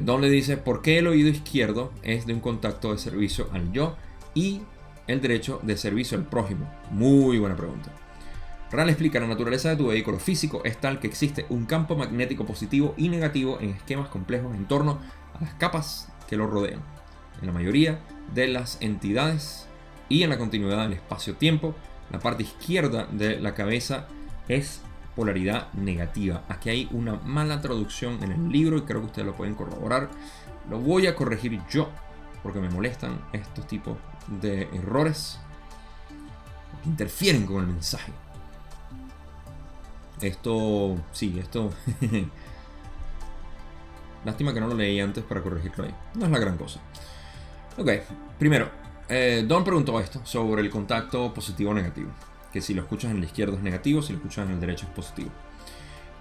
Don le dice, ¿por qué el oído izquierdo es de un contacto de servicio al yo y el derecho de servicio al prójimo? Muy buena pregunta. Ra le explica, la naturaleza de tu vehículo físico es tal que existe un campo magnético positivo y negativo en esquemas complejos en torno a las capas que lo rodean. En la mayoría de las entidades y en la continuidad del espacio-tiempo, la parte izquierda de la cabeza es polaridad negativa. Aquí hay una mala traducción en el libro y creo que ustedes lo pueden corroborar. Lo voy a corregir yo porque me molestan estos tipos de errores que interfieren con el mensaje. Esto lástima que no lo leí antes para corregirlo ahí. No es la gran cosa. Ok, primero, Don preguntó esto sobre el contacto positivo o negativo. Que si lo escuchas en la izquierda es negativo, si lo escuchas en el derecho es positivo.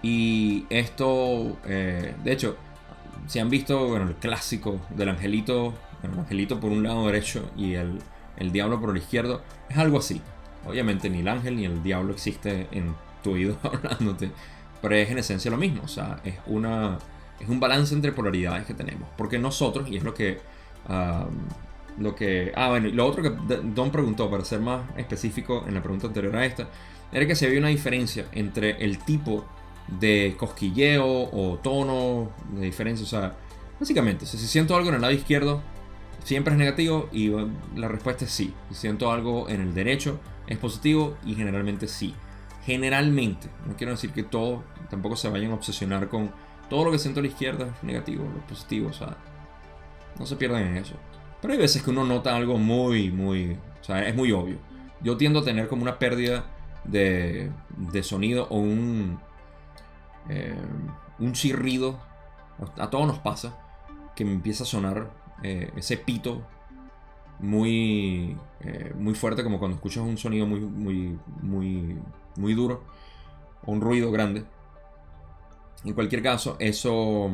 Y esto, de hecho, si han visto el clásico del angelito, el angelito por un lado derecho y el diablo por el izquierdo, es algo así. Obviamente ni el ángel ni el diablo existe en tu oído hablándote, pero es en esencia lo mismo. O sea, es un balance entre polaridades que tenemos. Porque nosotros, y es lo que bueno, y lo otro que Don preguntó, para ser más específico en la pregunta anterior a esta, era que se había una diferencia entre el tipo de cosquilleo o tono de diferencia. O sea, básicamente, si siento algo en el lado izquierdo, siempre es negativo y la respuesta es sí. Si siento algo en el derecho es positivo y generalmente sí. Generalmente, no quiero decir que todo, tampoco se vayan a obsesionar con todo lo que siento a la izquierda es negativo, lo positivo, o sea, no se pierdan en eso. Pero hay veces que uno nota algo o sea, es muy obvio. Yo tiendo a tener como una pérdida de sonido o un chirrido. A todos nos pasa que me empieza a sonar ese pito muy fuerte, como cuando escuchas un sonido muy duro o un ruido grande. En cualquier caso, eso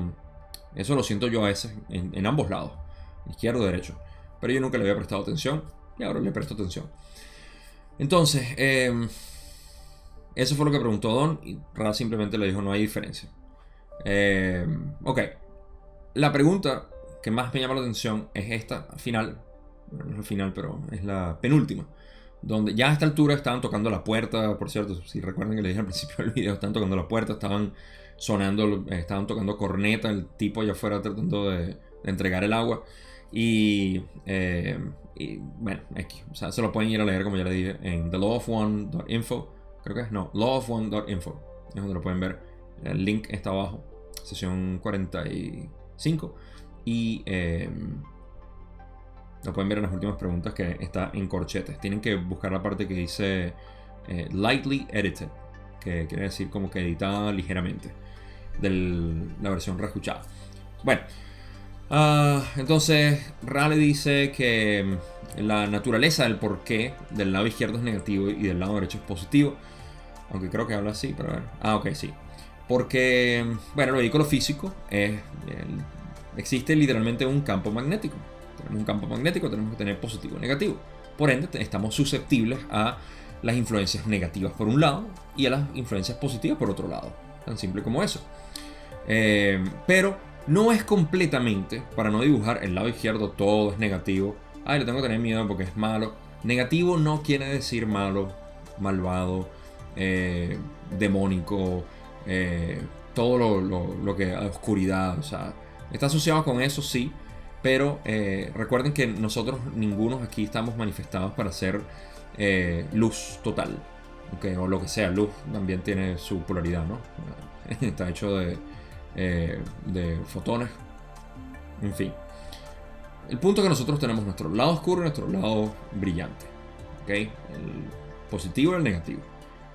lo siento yo a veces en ambos lados, izquierdo o derecho. Pero yo nunca le había prestado atención y ahora le presto atención. Entonces, eso fue lo que preguntó Don y Ra simplemente le dijo no hay diferencia. Ok, la pregunta que más me llama la atención es esta final. Bueno, no es la final, pero es la penúltima. Donde ya a esta altura estaban tocando la puerta. Por cierto, si recuerdan que le dije al principio del video, estaban tocando la puerta, estaban sonando, estaban tocando corneta, el tipo allá afuera tratando de entregar el agua. Y bueno, o sea, se lo pueden ir a leer, como ya les dije, en thelawofone.info. Creo que es, no, lawofone.info. Es donde lo pueden ver. El link está abajo. Sesión 45. Y lo pueden ver en las últimas preguntas, que está en corchetes. Tienen que buscar la parte que dice lightly edited, que quiere decir como que editada ligeramente, de la versión reescuchada. Bueno, entonces Raleigh dice que la naturaleza del porqué del lado izquierdo es negativo y del lado derecho es positivo. Aunque creo que habla así, pero a ver. Ok, sí. Porque, bueno, lo digo, lo físico existe literalmente un campo magnético. Tenemos un campo magnético, tenemos que tener positivo y negativo. Por ende, estamos susceptibles a las influencias negativas por un lado y a las influencias positivas por otro lado. Tan simple como eso. Pero no es completamente, para no dibujar el lado izquierdo todo es negativo. Ay, le tengo que tener miedo porque es malo. Negativo no quiere decir malo, malvado, demónico, todo lo que oscuridad, o sea, está asociado con eso, sí. Pero recuerden que nosotros, ninguno aquí estamos manifestados para ser luz total, ¿okay? O lo que sea, luz también tiene su polaridad, ¿no? Está hecho de fotones. En fin. El punto es que nosotros tenemos nuestro lado oscuro y nuestro lado brillante, ¿okay? El positivo y el negativo.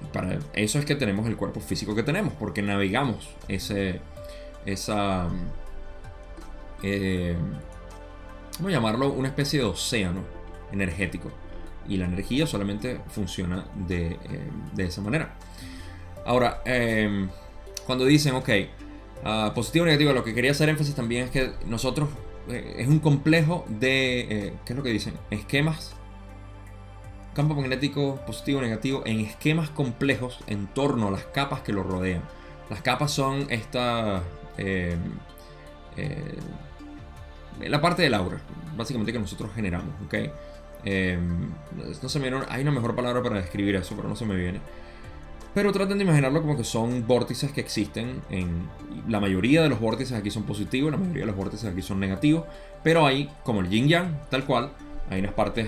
Y para eso es que tenemos el cuerpo físico que tenemos, porque navegamos vamos a llamarlo una especie de océano energético, y la energía solamente funciona de esa manera. Ahora, cuando dicen ok, positivo o negativo, lo que quería hacer énfasis también es que nosotros es un complejo de ¿qué es lo que dicen? Esquemas, campo magnético positivo o negativo en esquemas complejos en torno a las capas que lo rodean. Las capas son la parte del aura, básicamente, que nosotros generamos, ¿ok? No se me viene, hay una mejor palabra para describir eso, pero no se me viene. Pero traten de imaginarlo como que son vórtices que existen la mayoría de los vórtices aquí son positivos, la mayoría de los vórtices aquí son negativos, pero hay, como el yin yang, tal cual, hay unas partes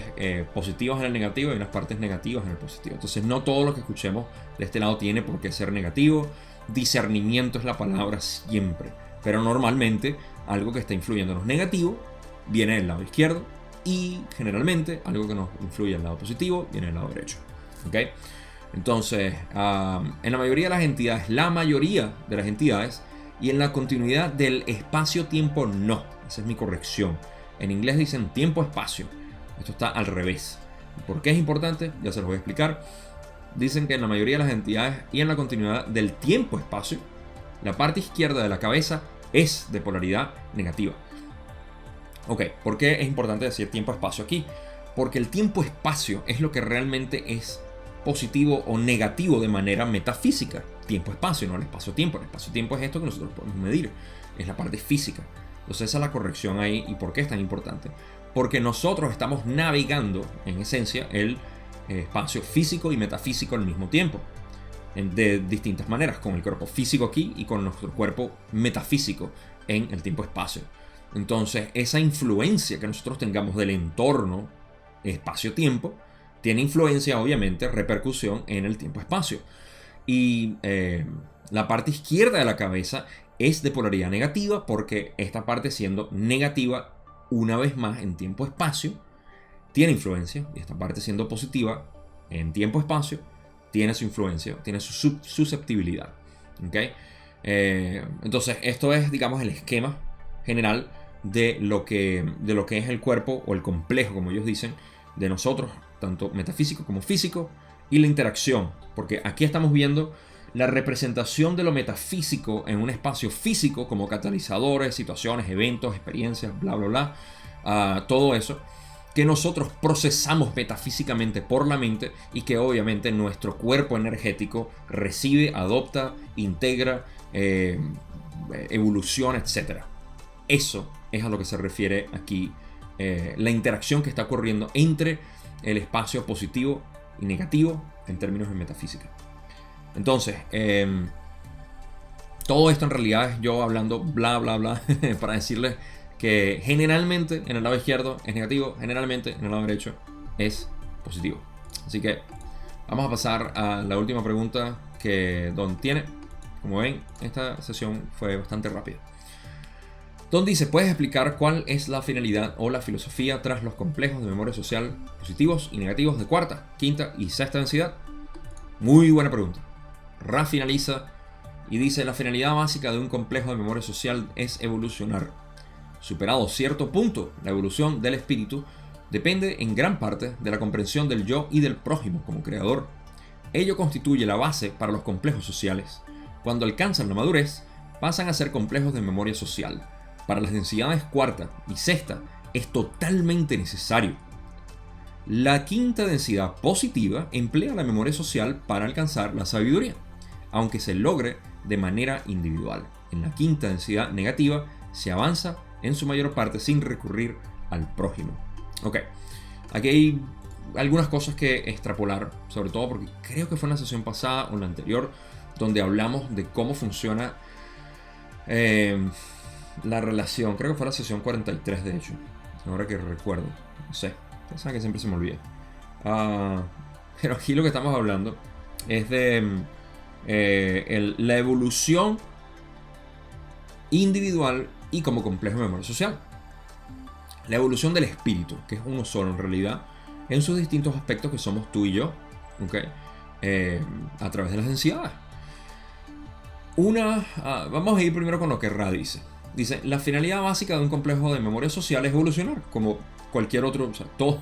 positivas en el negativo y unas partes negativas en el positivo. Entonces no todo lo que escuchemos de este lado tiene por qué ser negativo. Discernimiento es la palabra siempre, pero normalmente algo que está influyendo en los negativos viene del lado izquierdo, y generalmente algo que nos influye al lado positivo viene del lado derecho, ¿okay? Entonces, en la mayoría de las entidades, y en la continuidad del espacio-tiempo no. Esa es mi corrección. En inglés dicen tiempo-espacio. Esto está al revés. ¿Por qué es importante? Ya se los voy a explicar. Dicen que en la mayoría de las entidades y en la continuidad del tiempo-espacio, la parte izquierda de la cabeza es de polaridad negativa. Ok, ¿por qué es importante decir tiempo-espacio aquí? Porque el tiempo-espacio es lo que realmente es positivo o negativo de manera metafísica. Tiempo-espacio, no el espacio-tiempo. El espacio-tiempo es esto que nosotros podemos medir. Es la parte física. Entonces esa es la corrección ahí. ¿Y por qué es tan importante? Porque nosotros estamos navegando, en esencia, el espacio físico y metafísico al mismo tiempo. De distintas maneras. Con el cuerpo físico aquí y con nuestro cuerpo metafísico en el tiempo-espacio. Entonces, esa influencia que nosotros tengamos del entorno, espacio-tiempo, tiene influencia, obviamente, repercusión en el tiempo-espacio. Y la parte izquierda de la cabeza es de polaridad negativa porque esta parte, siendo negativa una vez más en tiempo-espacio, tiene influencia. Y esta parte, siendo positiva en tiempo-espacio, tiene su influencia, tiene su susceptibilidad. ¿Okay? Entonces, esto es, digamos, el esquema general de lo que es el cuerpo, o el complejo, como ellos dicen, de nosotros, tanto metafísico como físico, y la interacción, porque aquí estamos viendo la representación de lo metafísico en un espacio físico, como catalizadores, situaciones, eventos, experiencias, bla, bla, bla, todo eso que nosotros procesamos metafísicamente por la mente, y que obviamente nuestro cuerpo energético recibe, adopta, integra, evoluciona, etc. Eso es a lo que se refiere aquí, la interacción que está ocurriendo entre el espacio positivo y negativo en términos de metafísica. Entonces, todo esto en realidad es yo hablando bla bla bla para decirles que generalmente en el lado izquierdo es negativo, generalmente en el lado derecho es positivo. Así que vamos a pasar a la última pregunta que Don tiene. Como ven, esta sesión fue bastante rápida. Don dice: ¿puedes explicar cuál es la finalidad o la filosofía tras los complejos de memoria social positivos y negativos de cuarta, quinta y sexta densidad? Muy buena pregunta. Ra finaliza y dice: la finalidad básica de un complejo de memoria social es evolucionar. Superado cierto punto, la evolución del espíritu depende en gran parte de la comprensión del yo y del prójimo como creador. Ello constituye la base para los complejos sociales. Cuando alcanzan la madurez, pasan a ser complejos de memoria social. Para las densidades cuarta y sexta es totalmente necesario. La quinta densidad positiva emplea la memoria social para alcanzar la sabiduría, aunque se logre de manera individual. En la quinta densidad negativa se avanza en su mayor parte sin recurrir al prójimo. Ok, aquí hay algunas cosas que extrapolar, sobre todo porque creo que fue en la sesión pasada o en la anterior, donde hablamos de cómo funciona la relación. Creo que fue la sesión 43, de hecho, ahora que recuerdo. No sé, ustedes saben que siempre se me olvida. Pero aquí lo que estamos hablando es de la evolución individual y como complejo de memoria social. La evolución del espíritu, que es uno solo en realidad, en sus distintos aspectos que somos tú y yo, ¿okay? A través de las densidades. Vamos a ir primero con lo que Ra dice. Dice: la finalidad básica de un complejo de memoria social es evolucionar, como cualquier otro. O sea, todo,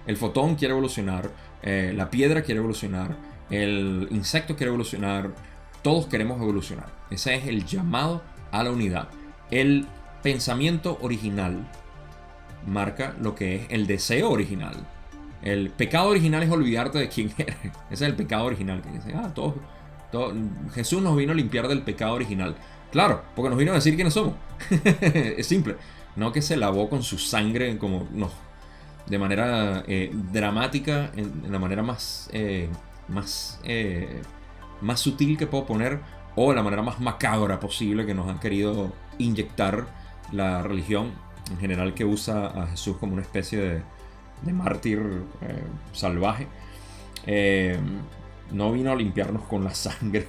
el fotón quiere evolucionar, la piedra quiere evolucionar, el insecto quiere evolucionar, todos queremos evolucionar. Ese es el llamado a la unidad. El pensamiento original marca lo que es el deseo original. El pecado original es olvidarte de quién eres. Ese es el pecado original. Que dice: Jesús nos vino a limpiar del pecado original. Claro, porque nos vino a decir quiénes somos. Es simple. No que se lavó con su sangre como no, de manera dramática, en la manera más sutil que puedo poner, o la manera más macabra posible que nos han querido inyectar la religión en general, que usa a Jesús como una especie de mártir salvaje. No vino a limpiarnos con la sangre.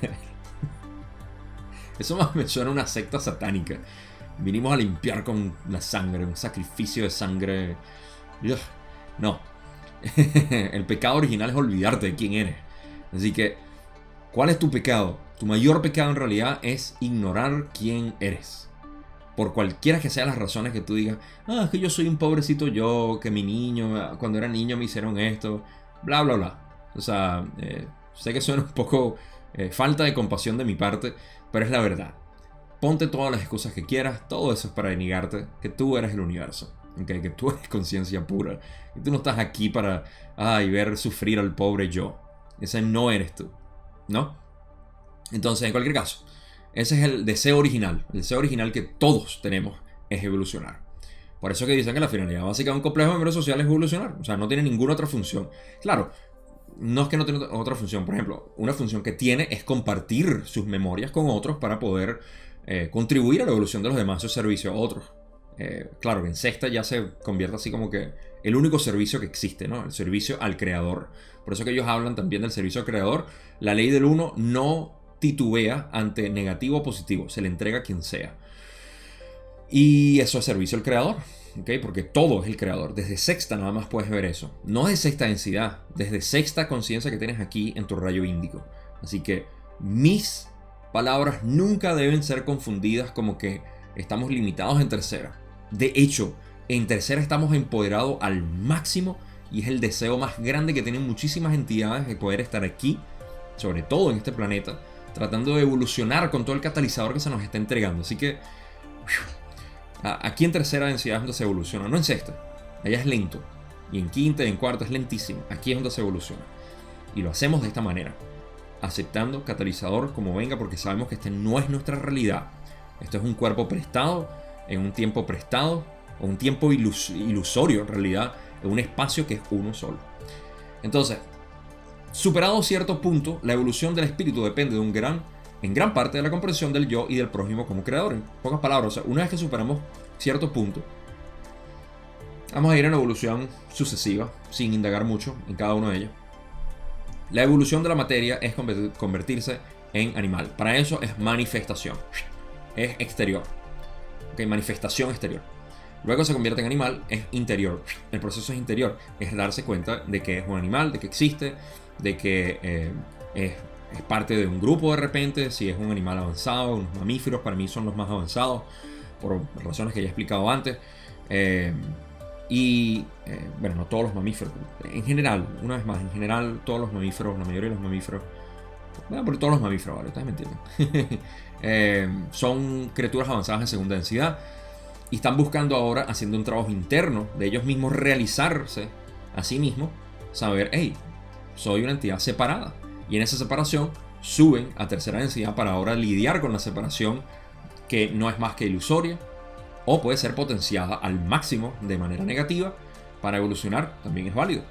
Eso más me suena a una secta satánica. Vinimos a limpiar con la sangre, un sacrificio de sangre. Ugh, no. El pecado original es olvidarte de quién eres. Así que, ¿cuál es tu pecado? Tu mayor pecado en realidad es ignorar quién eres. Por cualquiera que sean las razones que tú digas: es que yo soy un pobrecito yo, que mi niño, cuando era niño me hicieron esto, bla, bla, bla. O sea, sé que suena un poco falta de compasión de mi parte, pero es la verdad. Ponte todas las excusas que quieras, todo eso es para denegarte que tú eres el universo, ¿okay? Que tú eres conciencia pura, que tú no estás aquí para ver sufrir al pobre yo. Ese no eres tú, ¿no? Entonces, en cualquier caso, ese es el deseo original. El deseo original que todos tenemos es evolucionar. Por eso que dicen que la finalidad básica de un complejo de memoria social es evolucionar. O sea, no tiene ninguna otra función. Claro, no es que no tiene otra función. Por ejemplo, una función que tiene es compartir sus memorias con otros para poder contribuir a la evolución de los demás, su servicio a otros. claro que en sexta ya se convierte así como que el único servicio que existe, ¿no? El servicio al creador. Por eso que ellos hablan también del servicio al creador. La ley del uno no titubea ante negativo o positivo, se le entrega a quien sea. Y eso es servicio al creador, ¿ok? Porque todo es el creador. Desde sexta nada más puedes ver eso. No de sexta densidad, desde sexta conciencia que tienes aquí en tu rayo índico. Así que mis palabras nunca deben ser confundidas como que estamos limitados en tercera. De hecho, en tercera estamos empoderados al máximo y es el deseo más grande que tienen muchísimas entidades de poder estar aquí, sobre todo en este planeta, tratando de evolucionar con todo el catalizador que se nos está entregando. Así que aquí en tercera densidad es donde se evoluciona, no en sexta. Allá es lento. Y en quinta y en cuarta es lentísimo. Aquí es donde se evoluciona. Y lo hacemos de esta manera, aceptando catalizador como venga, porque sabemos que este no es nuestra realidad. Esto es un cuerpo prestado, en un tiempo prestado, o un tiempo ilusorio en realidad, en un espacio que es uno solo. Entonces, superado cierto punto, la evolución del espíritu depende en gran parte de la comprensión del yo y del prójimo como creador. En pocas palabras, o sea, una vez que superamos cierto punto, vamos a ir en evolución sucesiva, sin indagar mucho en cada uno de ellos. La evolución de la materia es convertirse en animal. Para eso es manifestación. Es exterior. Okay, manifestación exterior. Luego se convierte en animal, es interior. El proceso es interior. Es darse cuenta de que es un animal, de que existe, de que es parte de un grupo de repente. Si es un animal avanzado, unos mamíferos para mí son los más avanzados, por razones que ya he explicado antes. Bueno, no todos los mamíferos. En general, una vez más, en general todos los mamíferos, la mayoría de los mamíferos, bueno, pero todos los mamíferos, vale, ustedes me entienden. Son criaturas avanzadas en segunda densidad y están buscando ahora, haciendo un trabajo interno de ellos mismos, realizarse a sí mismos, saber, hey, soy una entidad separada. Y en esa separación suben a tercera densidad para ahora lidiar con la separación, que no es más que ilusoria, o puede ser potenciada al máximo de manera negativa para evolucionar, también es válido.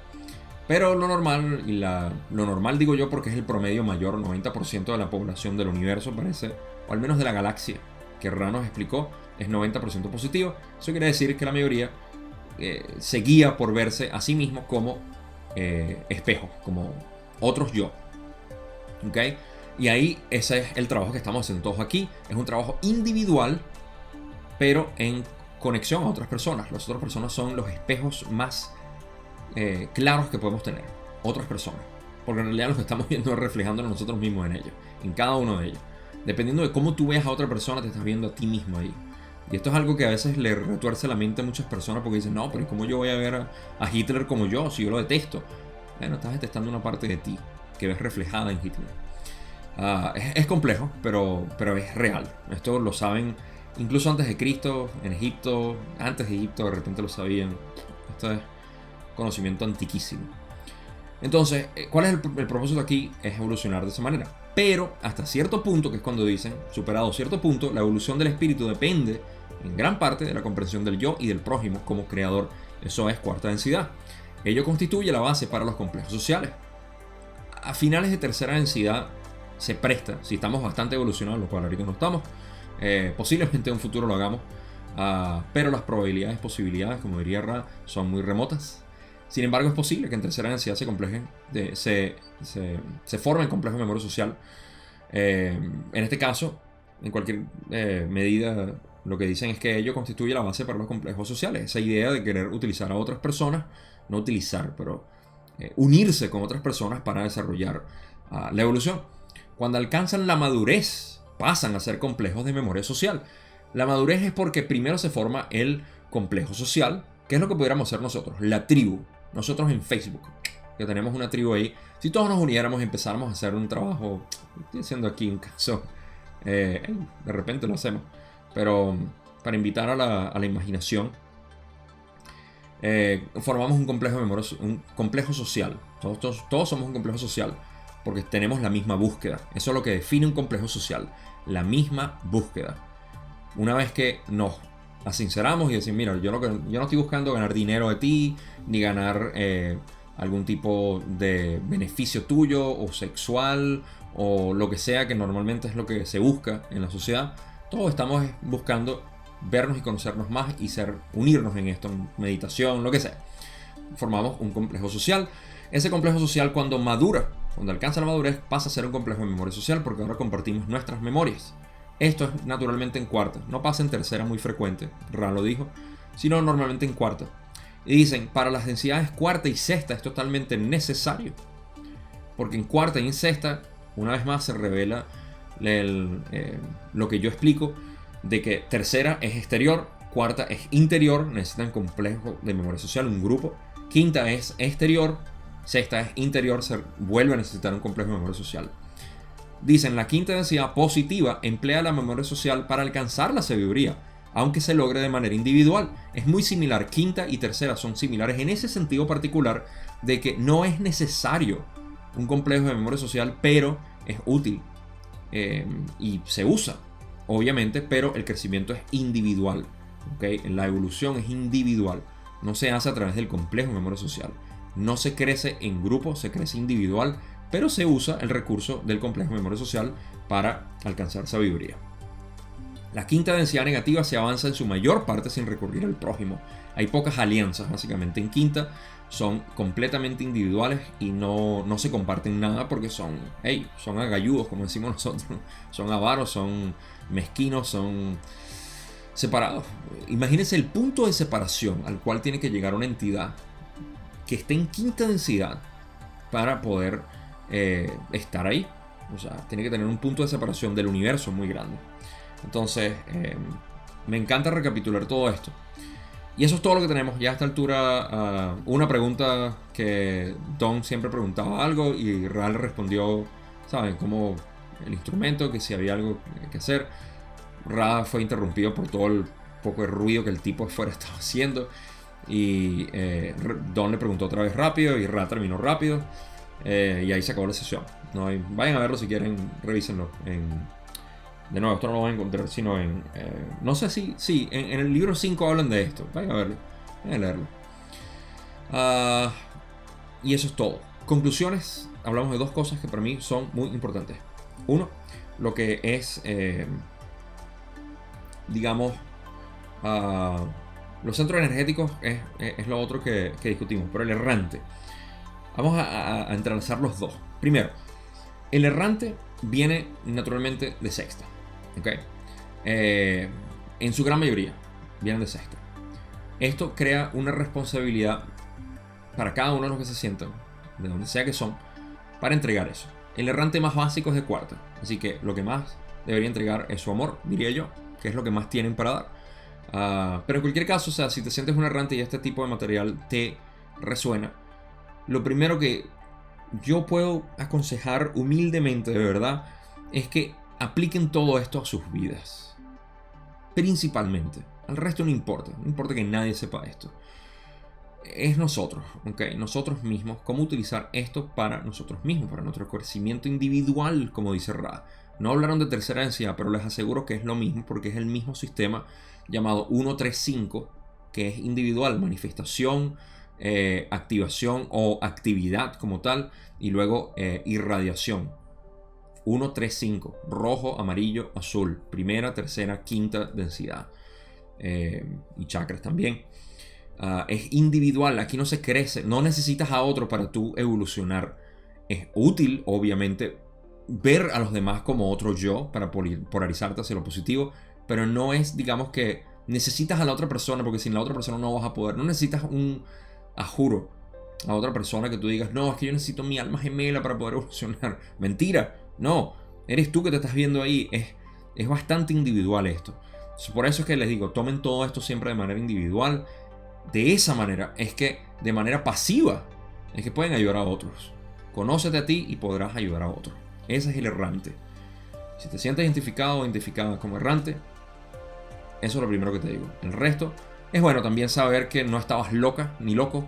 Pero lo normal digo yo porque es el promedio mayor, 90% de la población del universo parece, o al menos de la galaxia, que Ra nos explicó, es 90% positivo. Eso quiere decir que la mayoría se guía por verse a sí mismo como espejo, como otros yo. ¿Ok? Y ahí ese es el trabajo que estamos haciendo todos aquí. Es un trabajo individual, pero en conexión a otras personas. Las otras personas son los espejos más claros que podemos tener. Otras personas. Porque en realidad lo que estamos viendo es reflejándonos nosotros mismos en ellos. En cada uno de ellos. Dependiendo de cómo tú veas a otra persona, te estás viendo a ti mismo ahí. Y esto es algo que a veces le retuerce la mente a muchas personas porque dicen, no, pero ¿cómo yo voy a ver a Hitler como yo si yo lo detesto? Bueno, estás detestando una parte de ti que ves reflejada en Hitler. Es complejo, pero es real. Esto lo saben incluso antes de Cristo, en Egipto, antes de Egipto de repente lo sabían. Esto es conocimiento antiquísimo. Entonces, ¿cuál es el propósito aquí? Es evolucionar de esa manera. Pero hasta cierto punto, que es cuando dicen, superado cierto punto, la evolución del espíritu depende en gran parte de la comprensión del yo y del prójimo como creador. Eso es cuarta densidad. Ello constituye la base para los complejos sociales. A finales de tercera densidad se presta, si estamos bastante evolucionados, lo cual ahorita no estamos, posiblemente en un futuro lo hagamos, pero las probabilidades, posibilidades, como diría Ra, son muy remotas. Sin embargo, es posible que en tercera densidad se forme complejo de memoria social. En este caso, en cualquier medida, lo que dicen es que ello constituye la base para los complejos sociales. Esa idea de querer utilizar a otras personas, no utilizar, pero unirse con otras personas para desarrollar la evolución. Cuando alcanzan la madurez, pasan a ser complejos de memoria social. La madurez es porque primero se forma el complejo social, que es lo que pudiéramos ser nosotros, la tribu. Nosotros en Facebook, que tenemos una tribu ahí, si todos nos uniéramos y empezáramos a hacer un trabajo, estoy haciendo aquí un caso, de repente lo hacemos, pero para invitar a la imaginación, formamos un complejo social. Todos somos un complejo social porque tenemos la misma búsqueda. Eso es lo que define un complejo social, la misma búsqueda. Una vez que nos sinceramos y decir, mira, yo no estoy buscando ganar dinero de ti, ni ganar algún tipo de beneficio tuyo o sexual o lo que sea, que normalmente es lo que se busca en la sociedad. Todos estamos buscando vernos y conocernos más y unirnos en esto, en meditación, lo que sea. Formamos un complejo social. Ese complejo social, cuando alcanza la madurez, pasa a ser un complejo de memoria social, porque ahora compartimos nuestras memorias. Esto es naturalmente en cuarta, no pasa en tercera muy frecuente, Ra lo dijo, sino normalmente en cuarta. Y dicen, para las densidades cuarta y sexta es totalmente necesario, porque en cuarta y en sexta, una vez más se revela lo que yo explico, de que tercera es exterior, cuarta es interior, necesitan complejo de memoria social, un grupo. Quinta es exterior, sexta es interior, se vuelve a necesitar un complejo de memoria social. Dicen, la quinta densidad positiva emplea la memoria social para alcanzar la sabiduría, aunque se logre de manera individual. Es muy similar, quinta y tercera son similares en ese sentido particular de que no es necesario un complejo de memoria social, pero es útil y se usa, obviamente, pero el crecimiento es individual. ¿Okay? La evolución es individual, no se hace a través del complejo de memoria social. No se crece en grupo, se crece individual, pero se usa el recurso del complejo de memoria social para alcanzar sabiduría. La quinta densidad negativa se avanza en su mayor parte sin recurrir al prójimo. Hay pocas alianzas, básicamente en quinta, son completamente individuales y no se comparten nada porque son agalludos, como decimos nosotros, son avaros, son mezquinos, son separados. Imagínense el punto de separación al cual tiene que llegar una entidad que esté en quinta densidad para poder estar ahí. O sea, tiene que tener un punto de separación del universo muy grande. Entonces, me encanta recapitular todo esto. Y eso es todo lo que tenemos ya a esta altura. Una pregunta que Don siempre preguntaba algo y Real respondió, ¿saben? Como el instrumento, que si había algo que hacer. Ra fue interrumpido por todo el poco de ruido que el tipo afuera estaba haciendo. Y Don le preguntó otra vez rápido y Ra terminó rápido. Y ahí se acabó la sesión. Vayan a verlo si quieren, revísenlo. De nuevo, esto no lo van a encontrar sino en... no sé si... Sí, en el libro 5 hablan de esto. Vayan a verlo. Vayan a leerlo. Y eso es todo. Conclusiones. Hablamos de dos cosas que para mí son muy importantes. Uno, lo que es... digamos... los centros energéticos es lo otro que discutimos. Pero el errante. Vamos a entrelazar los dos. Primero, el errante viene naturalmente de sexta. ¿Okay? En su gran mayoría vienen de sexta. Esto crea una responsabilidad para cada uno de los que se sientan, de donde sea que son, para entregar eso. El errante más básico es de cuarta, así que lo que más debería entregar es su amor, diría yo, que es lo que más tienen para dar. Pero en cualquier caso, o sea, si te sientes un errante y este tipo de material te resuena, lo primero que yo puedo aconsejar humildemente, de verdad, es que apliquen todo esto a sus vidas. Principalmente. Al resto no importa. No importa que nadie sepa esto. Es nosotros, ¿ok? Nosotros mismos. Cómo utilizar esto para nosotros mismos, para nuestro crecimiento individual, como dice Ra. No hablaron de tercera densidad, pero les aseguro que es lo mismo, porque es el mismo sistema llamado 135, que es individual, manifestación, activación o actividad como tal, y luego irradiación. 1, 3, 5, rojo, amarillo, azul, primera, tercera, quinta densidad, y chakras también. Es individual, aquí no se crece, no necesitas a otro para tú evolucionar. Es útil, obviamente, ver a los demás como otro yo para polarizarte hacia lo positivo, pero no es, digamos, que necesitas a la otra persona, porque sin la otra persona no vas a poder. No necesitas a otra persona que tú digas, no, es que yo necesito mi alma gemela para poder evolucionar. Mentira, no, eres tú que te estás viendo ahí. Es bastante individual esto. Por eso es que les digo, tomen todo esto siempre de manera individual. De esa manera es que, de manera pasiva, es que pueden ayudar a otros. Conócete a ti y podrás ayudar a otros. Ese es el errante. Si te sientes identificado o identificada como errante, eso es lo primero que te digo. El resto es bueno también saber que no estabas loca ni loco,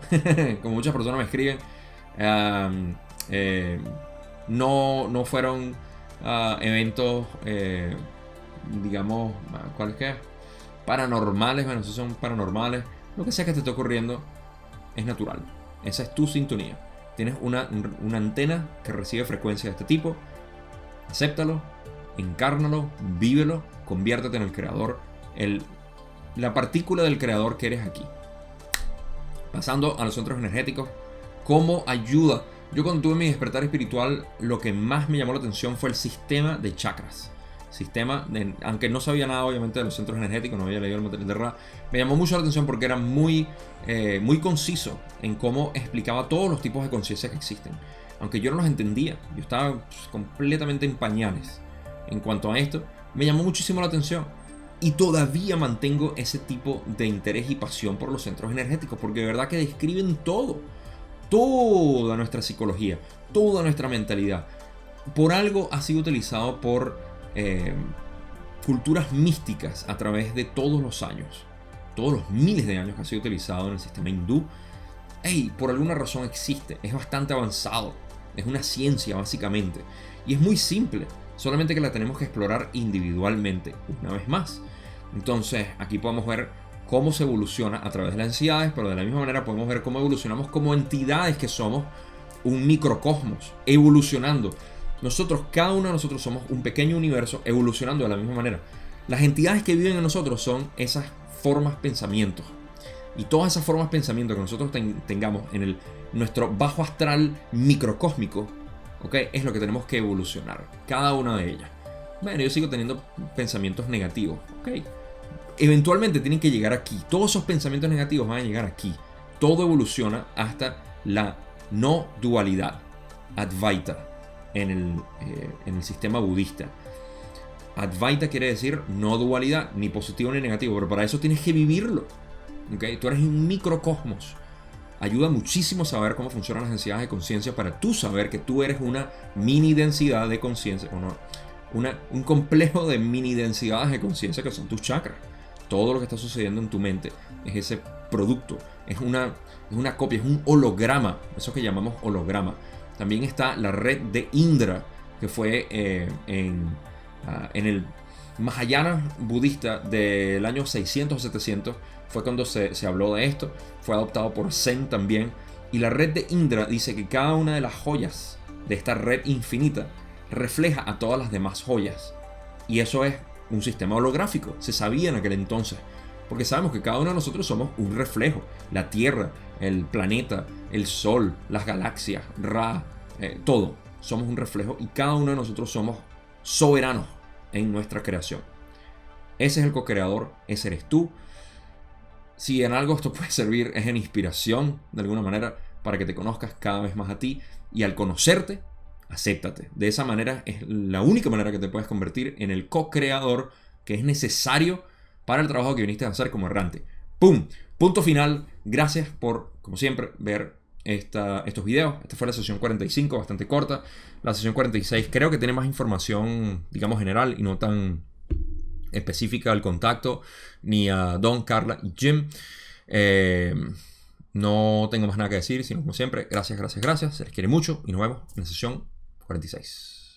como muchas personas me escriben. No fueron eventos, digamos, ¿cuál es que? Paranormales. Bueno, si son paranormales, lo que sea que te esté ocurriendo es natural. Esa es tu sintonía. Tienes una antena que recibe frecuencia de este tipo. Acéptalo, encárnalo, vívelo, conviértete en el creador, el la partícula del creador que eres aquí. Pasando a los centros energéticos, ¿cómo ayuda? Yo cuando tuve mi despertar espiritual, lo que más me llamó la atención fue el sistema de chakras. Aunque no sabía nada obviamente de los centros energéticos, no había leído el material de Ra, me llamó mucho la atención porque era muy conciso en cómo explicaba todos los tipos de conciencia que existen. Aunque yo no los entendía, yo estaba completamente en pañales en cuanto a esto, me llamó muchísimo la atención. Y todavía mantengo ese tipo de interés y pasión por los centros energéticos, porque de verdad que describen todo, toda nuestra psicología, toda nuestra mentalidad. Por algo ha sido utilizado por culturas místicas a través de todos los años, todos los miles de años que ha sido utilizado en el sistema hindú. Por alguna razón existe, es bastante avanzado, es una ciencia básicamente, y es muy simple, solamente que la tenemos que explorar individualmente una vez más. Entonces aquí podemos ver cómo se evoluciona a través de las entidades, pero de la misma manera podemos ver cómo evolucionamos como entidades que somos un microcosmos, evolucionando. Cada uno de nosotros somos un pequeño universo evolucionando de la misma manera. Las entidades que viven en nosotros son esas formas pensamientos. Y todas esas formas pensamiento que nosotros tengamos en nuestro bajo astral microcósmico, ¿okay? Es lo que tenemos que evolucionar, cada una de ellas. Bueno, yo sigo teniendo pensamientos negativos, ¿ok? Eventualmente tienen que llegar aquí. Todos esos pensamientos negativos van a llegar aquí. Todo evoluciona hasta la no dualidad, Advaita, en el sistema budista. Advaita quiere decir no dualidad, ni positivo ni negativo, pero para eso tienes que vivirlo. ¿Okay? Tú eres un microcosmos. Ayuda muchísimo saber cómo funcionan las densidades de conciencia para tú saber que tú eres una mini densidad de conciencia, un complejo de mini densidades de conciencia que son tus chakras. Todo lo que está sucediendo en tu mente es ese producto, es una copia, es un holograma, eso que llamamos holograma. También está la red de Indra, que fue en el Mahayana budista del año 600 o 700, fue cuando se habló de esto, fue adoptado por Zen también. Y la red de Indra dice que cada una de las joyas de esta red infinita refleja a todas las demás joyas. Y eso es un sistema holográfico, se sabía en aquel entonces, porque sabemos que cada uno de nosotros somos un reflejo. La Tierra, el planeta, el Sol, las galaxias, Ra, todo, somos un reflejo y cada uno de nosotros somos soberanos en nuestra creación. Ese es el co-creador, ese eres tú. Si en algo esto puede servir es en inspiración de alguna manera para que te conozcas cada vez más a ti, y al conocerte, acéptate. De esa manera es la única manera que te puedes convertir en el co-creador que es necesario para el trabajo que viniste a hacer como errante. ¡Pum! Punto final. Gracias por, como siempre, ver estos videos. Esta fue la sesión 45, bastante corta. La sesión 46 creo que tiene más información, digamos, general y no tan específica al contacto, ni a Don, Carla y Jim. No tengo más nada que decir, sino como siempre, gracias, se les quiere mucho y nos vemos en la sesión 46.